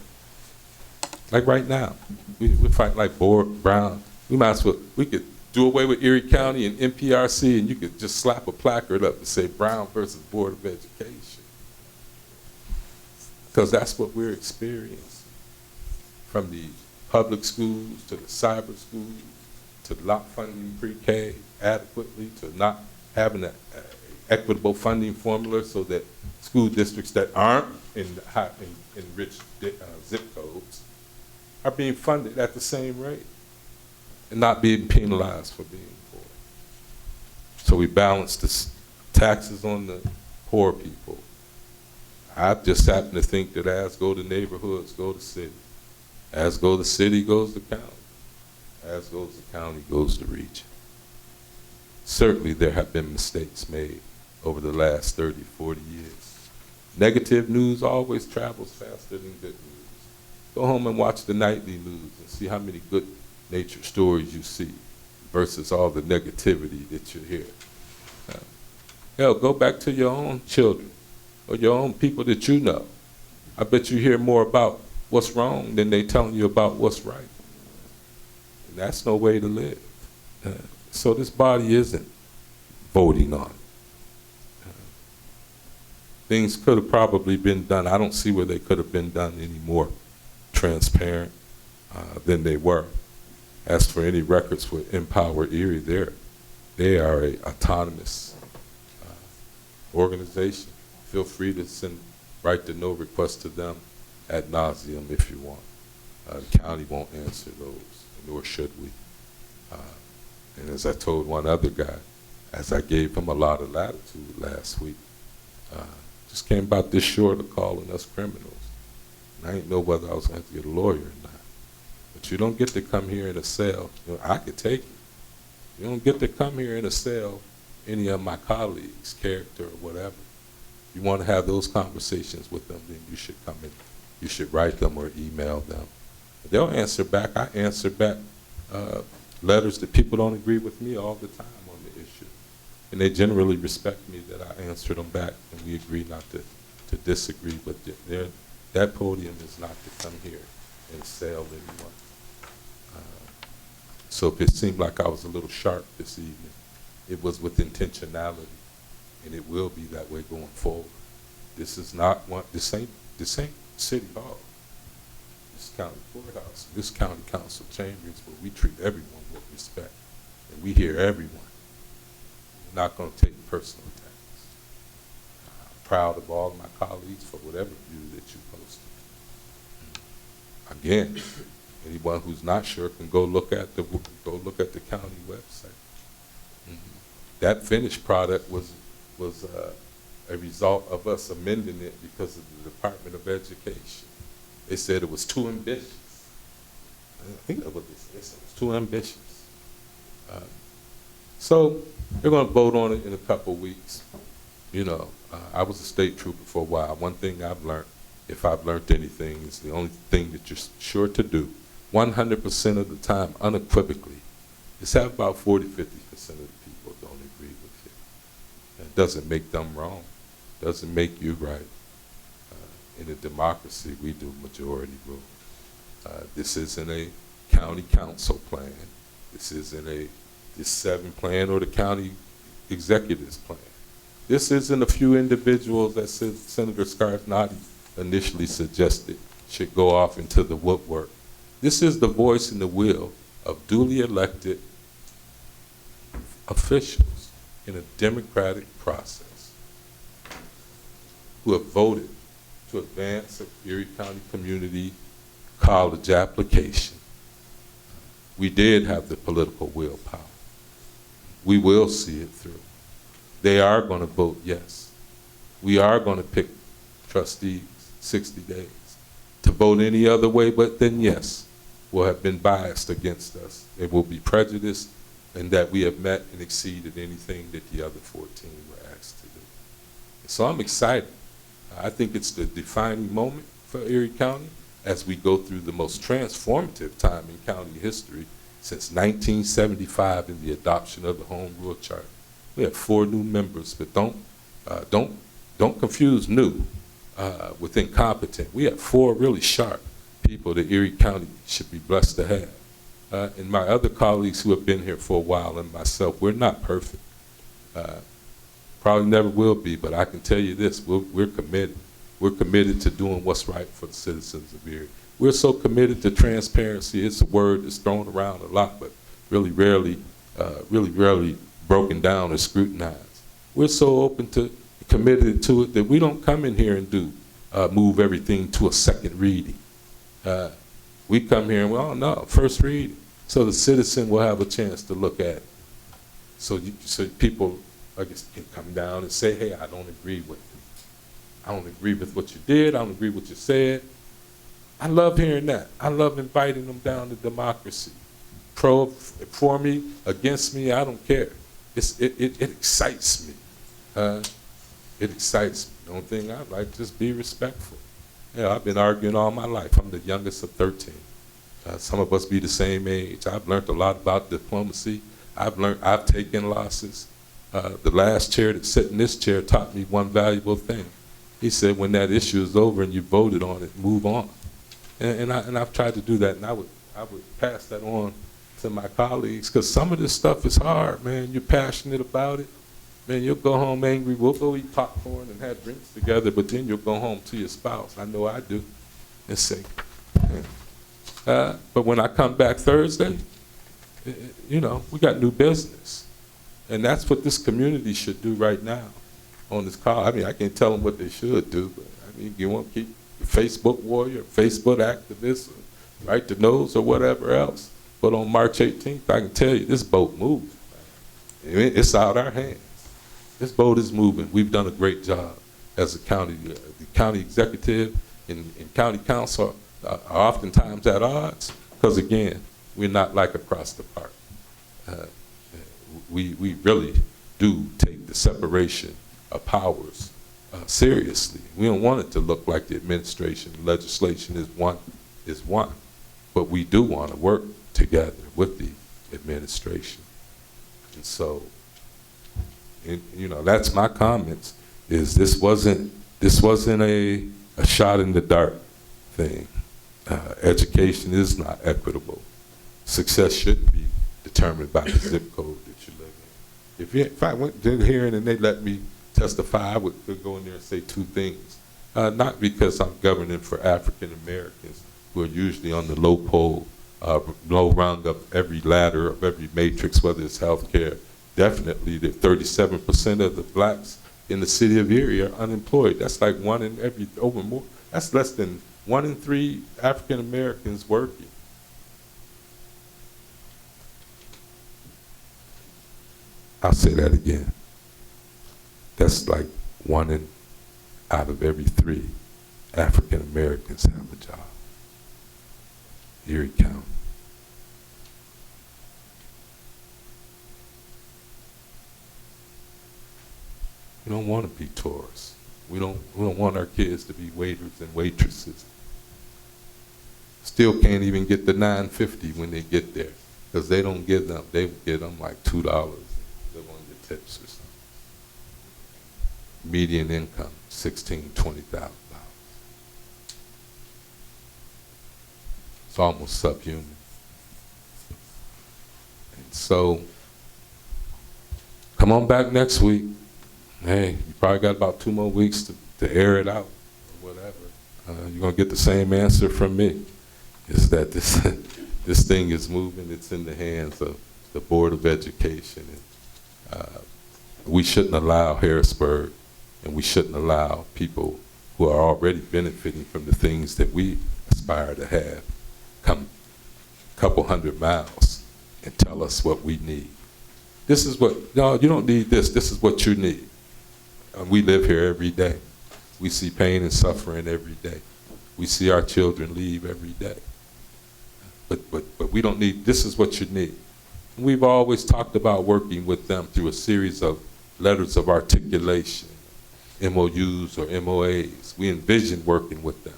Like right now, we fight like Brown. We might as well, we could do away with Erie County and NPRC, and you could just slap a placard up and say Brown versus Board of Education. Because that's what we're experiencing. From the public schools to the cyber schools to not funding pre-K adequately to not having an equitable funding formula so that school districts that aren't in rich zip codes are being funded at the same rate and not being penalized for being poor. So we balance the taxes on the poor people. I just happen to think that as go the neighborhoods, go the city. As go the city, goes the county. As goes the county, goes the region. Certainly there have been mistakes made over the last 30, 40 years. Negative news always travels faster than good news. Go home and watch the nightly news and see how many good nature stories you see versus all the negativity that you hear. Hell, go back to your own children or your own people that you know. I bet you hear more about what's wrong than they telling you about what's right. And that's no way to live. So this body isn't voting on it. Things could have probably been done. I don't see where they could have been done any more transparent than they were. As for any records with Empower Erie, they are a autonomous organization. Feel free to write the no request to them ad nauseum if you want. The county won't answer those, nor should we. And as I told one other guy, as I gave him a lot of latitude last week, just came about this short of calling us criminals. And I didn't know whether I was going to get a lawyer or not. But you don't get to come here in a cell. You know, I could take it. You don't get to come here in a cell, any of my colleagues' character or whatever. If you want to have those conversations with them, then you should come in. You should write them or email them. They'll answer back. I answer back letters that people don't agree with me all the time on the issue. And they generally respect me that I answer them back, and we agree not to disagree. But that podium is not to come here and sell anyone. So if it seemed like I was a little sharp this evening, it was with intentionality, and it will be that way going forward. This is not one. This ain't City Hall. This county courthouse. This county council chambers where we treat everyone with respect, and we hear everyone. We're not going to take personal attacks. I'm proud of all of my colleagues for whatever view that you posted. Again, anyone who's not sure can go look at the county website. That finished product was a result of us amending it because of the Department of Education. They said it was too ambitious. I think that's what they said. They said it was too ambitious. So they're going to vote on it in a couple of weeks. You know, I was a state trooper for a while. One thing I've learned, if I've learned anything, is the only thing that you're sure to do 100% of the time, unequivocally, is have about 40, 50% of the people don't agree with you. It doesn't make them wrong. Doesn't make you right. In a democracy, we do majority rule. This isn't a county council plan. This isn't a 7 plan or the county executive's plan. This isn't a few individuals that Senator Scarnati initially suggested should go off into the woodwork. This is the voice and the will of duly elected officials in a democratic process who have voted to advance a Erie County community college application. We did have the political willpower. We will see it through. They are going to vote yes. We are going to pick trustees 60 days. To vote any other way but then yes, will have been biased against us. It will be prejudiced, and that we have met and exceeded anything that the other 14 were asked to do. So I'm excited. I think it's the defining moment for Erie County as we go through the most transformative time in county history since 1975 in the adoption of the Home Rule Charter. We have 4 new members, but don't confuse new with incompetent. We have 4 really sharp people that Erie County should be blessed to have. And my other colleagues who have been here for a while and myself, we're not perfect. Probably never will be, but I can tell you this, we're committed. We're committed to doing what's right for the citizens of Erie. We're so committed to transparency. It's a word that's thrown around a lot, but really rarely broken down or scrutinized. We're so committed to it that we don't come in here and move everything to a second reading. We come here and, well, no, first reading. So the citizen will have a chance to look at it. So people, I guess, can come down and say, hey, I don't agree with you. I don't agree with what you did. I don't agree with what you said. I love hearing that. I love inviting them down to democracy. For me, against me, I don't care. It excites me. It excites me. The only thing I'd like to just be respectful. Yeah, I've been arguing all my life. I'm the youngest of 13. Some of us be the same age. I've learned a lot about diplomacy. I've taken losses. The last chair that sat in this chair taught me one valuable thing. He said, when that issue is over and you voted on it, move on. And I've tried to do that, and I would pass that on to my colleagues, because some of this stuff is hard, man. You're passionate about it. Man, you'll go home angry. We'll go eat popcorn and have drinks together, but then you'll go home to your spouse. I know I do. And say, but when I come back Thursday, you know, we got new business. And that's what this community should do right now on this call. I mean, I can't tell them what they should do, but I mean, you want to keep a Facebook warrior, Facebook activist, right to nose or whatever else. But on March 18th, I can tell you, this boat moved. It's out our hands. This boat is moving. We've done a great job as a county. The county executive and county council are oftentimes at odds because, again, we're not like across the park. We really do take the separation of powers seriously. We don't want it to look like the administration, legislation is one, but we do want to work together with the administration. And so, you know, that's my comments, is this wasn't a shot in the dark thing. Education is not equitable. Success shouldn't be determined by the zip code that you live in. If I went to the hearing and they let me testify, I would go in there and say two things. Not because I'm governing for African Americans, who are usually on the low pole, low rung of every ladder, of every matrix, whether it's healthcare. Definitely, the 37% of the blacks in the city of Erie are unemployed. That's like that's less than 1 in 3 African Americans working. I'll say that again. That's like 1 out of every 3 African Americans have a job. Erie County. We don't want to be tourists. We don't want our kids to be waiters and waitresses. Still can't even get the $9.50 when they get there, because they don't give them. They give them like $2. They're going to get tips or something. Median income $16,000, $20,000. It's almost subhuman. And so, come on back next week. Hey, you probably got about 2 more weeks to air it out or whatever. You're going to get the same answer from me, is that this thing is moving. It's in the hands of the Board of Education. And, we shouldn't allow Harrisburg, and we shouldn't allow people who are already benefiting from the things that we aspire to have come a couple 100 miles and tell us what we need. This is what, no, you don't need this. This is what you need. We live here every day. We see pain and suffering every day. We see our children leave every day. But we don't need, this is what you need. We've always talked about working with them through a series of letters of articulation, MOUs or MOAs. We envision working with them.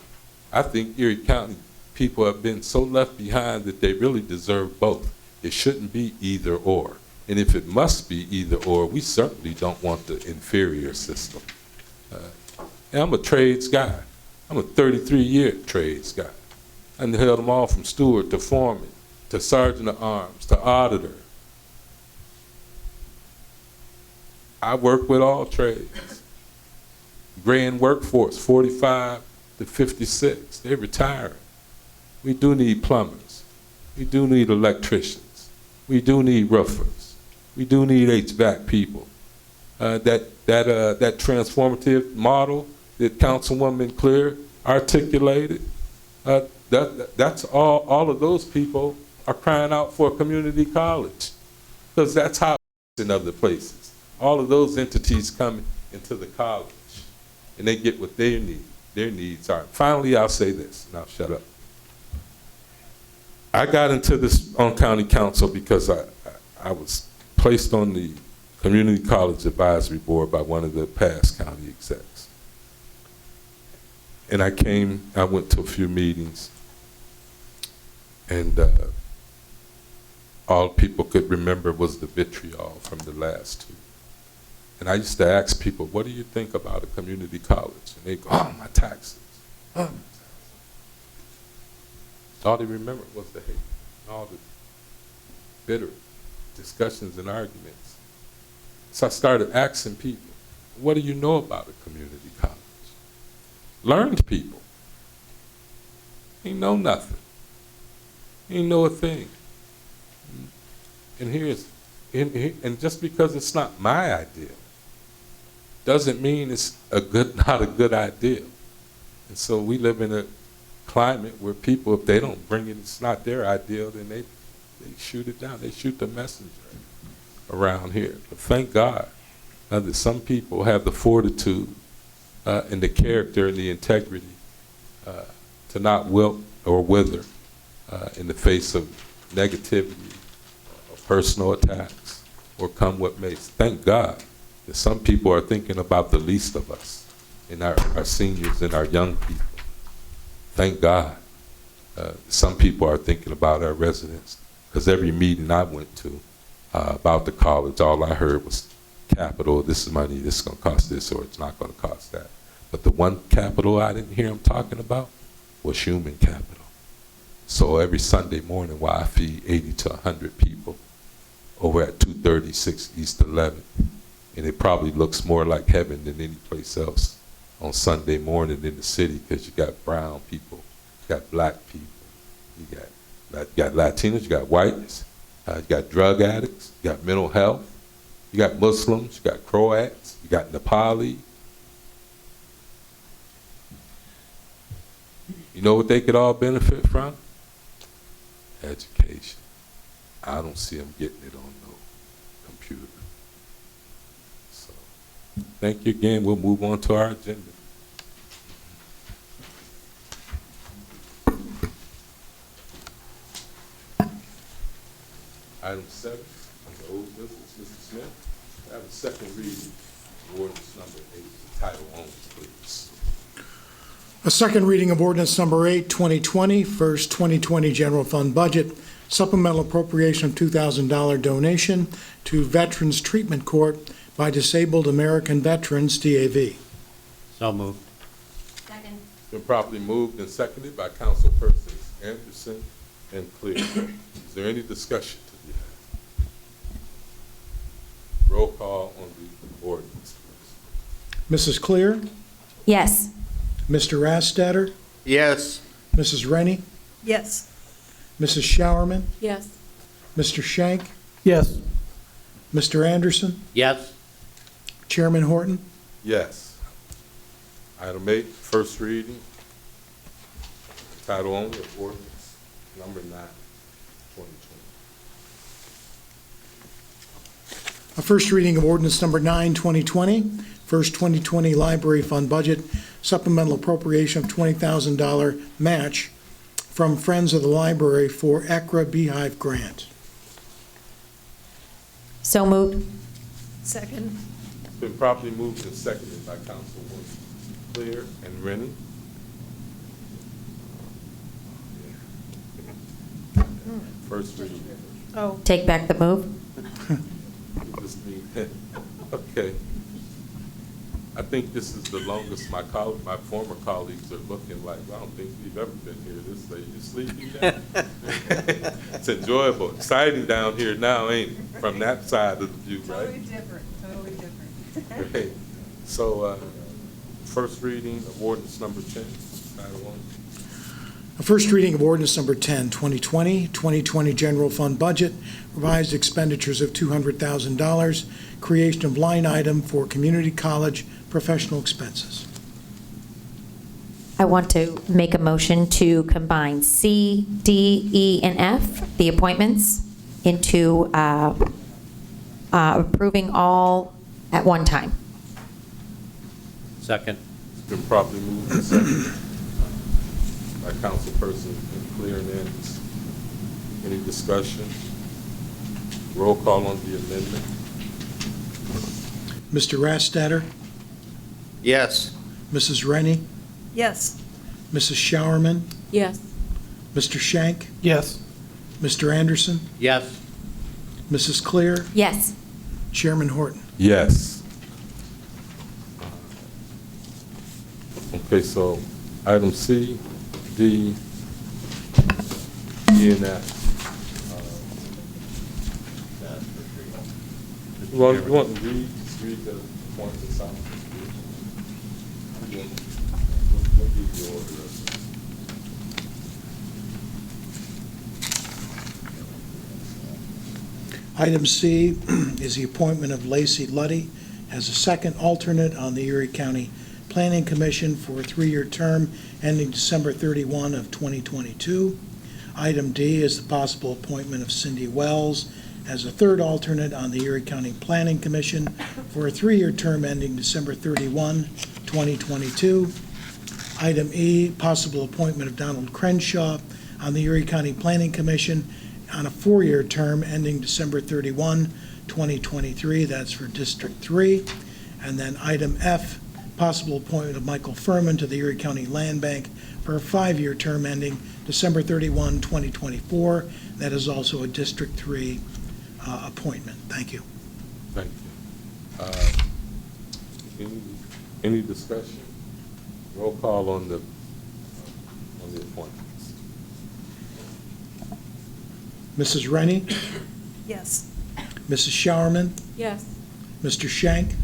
I think Erie County people have been so left behind that they really deserve both. It shouldn't be either or. And if it must be either or, we certainly don't want the inferior system. And I'm a trades guy. I'm a 33-year trades guy. I held them all from steward to foreman to sergeant at arms to auditor. I work with all trades. Grand workforce, 45 to 56. They're retiring. We do need plumbers. We do need electricians. We do need roofers. We do need HVAC people. That transformative model that Councilwoman Clear articulated, that's all of those people are crying out for a community college, because that's how it's in other places. All of those entities come into the college and they get what they need. Their needs are. Finally, I'll say this, and I'll shut up. I got into this on county council because I was placed on the Community College Advisory Board by one of the past county execs. And I went to a few meetings, and all people could remember was the vitriol from the last two. And I used to ask people, what do you think about a community college? And they go, oh, my taxes. Oh, my taxes. All they remembered was the hate, all the bitter discussions and arguments. So I started asking people, what do you know about a community college? Learned people. Ain't know nothing. Ain't know a thing. And just because it's not my idea, doesn't mean it's not a good idea. And so we live in a climate where people, if they don't bring it, it's not their idea, then they shoot it down. They shoot the messenger around here. But thank God that some people have the fortitude and the character and the integrity to not wilt or wither in the face of negativity or personal attacks or come what may. Thank God that some people are thinking about the least of us and our seniors and our young people. Thank God some people are thinking about our residents, because every meeting I went to about the college, all I heard was capital, this is money, this is going to cost this, or it's not going to cost that. But the one capital I didn't hear them talking about was human capital. So every Sunday morning while I feed 80 to 100 people over at 236 East 11th, and it probably looks more like heaven than any place else on Sunday morning in the city, because you got brown people, you got black people, you got Latinos, you got whites, you got drug addicts, you got mental health, you got Muslims, you got Croats, you got Nepali. You know what they could all benefit from? Education. I don't see them getting it on no computer. So, thank you again. We'll move on to our agenda. Item 7, under old business, Mr. Smith. I have a second reading, ordinance number 8, the title only, please. A second reading of ordinance number 8, 2020, first 2020 general fund budget, supplemental appropriation of $2,000 donation to Veterans Treatment Court by Disabled American Veterans, DAV. So moved. Second. It's been properly moved and seconded by councilpersons Anderson and Clear. Is there any discussion to be had? Roll call on the ordinance, please. Mrs. Clear, Yes. Mr. Rastetter, Yes. Mrs. Rennie, Yes. Mrs. Showerman, Yes. Mr. Shank, Yes. Mr. Anderson, Yes. Chairman Horton. Yes. Item 8, first reading, title only of ordinance number 9, 2020. A first reading of ordinance number 9, 2020, first 2020 library fund budget, supplemental appropriation of $20,000 match from Friends of the Library for ECRA Beehive Grant. So moved. Second. It's been properly moved and seconded by Councilwoman Clear and Rennie. First reading. Oh. Take back the move. Just need- Okay. I think this is the longest my former colleagues are looking like, well, I don't think we've ever been here this late. You sleeping yet? It's enjoyable, exciting down here now, ain't it? From that side of the view, right? Totally different. Great. So, first reading of ordinance number 10, title only. A first reading of ordinance number 10, 2020, 2020 general fund budget, revised expenditures of $200,000, creation of line item for community college professional expenses. I want to make a motion to combine C, D, E, and F, the appointments, into approving all at one time. Second. It's been properly moved and seconded by councilperson Clear and Anderson. Any discussion? Roll call on the amendment. Mr. Rastetter, Yes. Mrs. Rennie, Yes. Mrs. Showerman, Yes. Mr. Shank, Yes. Mr. Anderson, Yes. Mrs. Clear, Yes. Chairman Horton. Yes. Okay, so item C, D, being that, you want to read the points of silence? What is the order of this? Item C is the appointment of Lacey Luddy as a second alternate on the Erie County Planning Commission for a 3-year term ending December 31 of 2022. Item D is the possible appointment of Cindy Wells as a third alternate on the Erie County Planning Commission for a 3-year term ending December 31, 2022. Item E, possible appointment of Donald Crenshaw on the Erie County Planning Commission on a 4-year term ending December 31, 2023. That's for District 3. And then item F, possible appointment of Michael Furman to the Erie County Land Bank for a 5-year term ending December 31, 2024. That is also a District 3 appointment. Thank you. Thank you. Any discussion? Roll call on the appointments. Mrs. Rennie, Yes. Mrs. Showerman, Yes. Mr. Shank,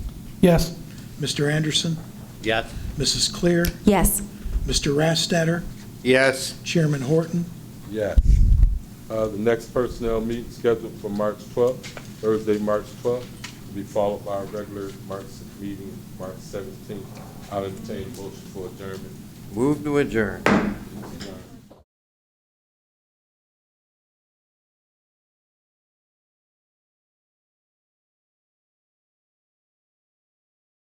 Yes. Mr. Anderson, Yes. Mrs. Clear, Yes. Mr. Rastetter, Yes. Chairman Horton. Yes. The next personnel meeting scheduled for March 12th, Thursday, March 12th, will be followed by a regular March meeting, March 17th. I'll entertain a motion for adjournment. Move to adjourn. Adjourn.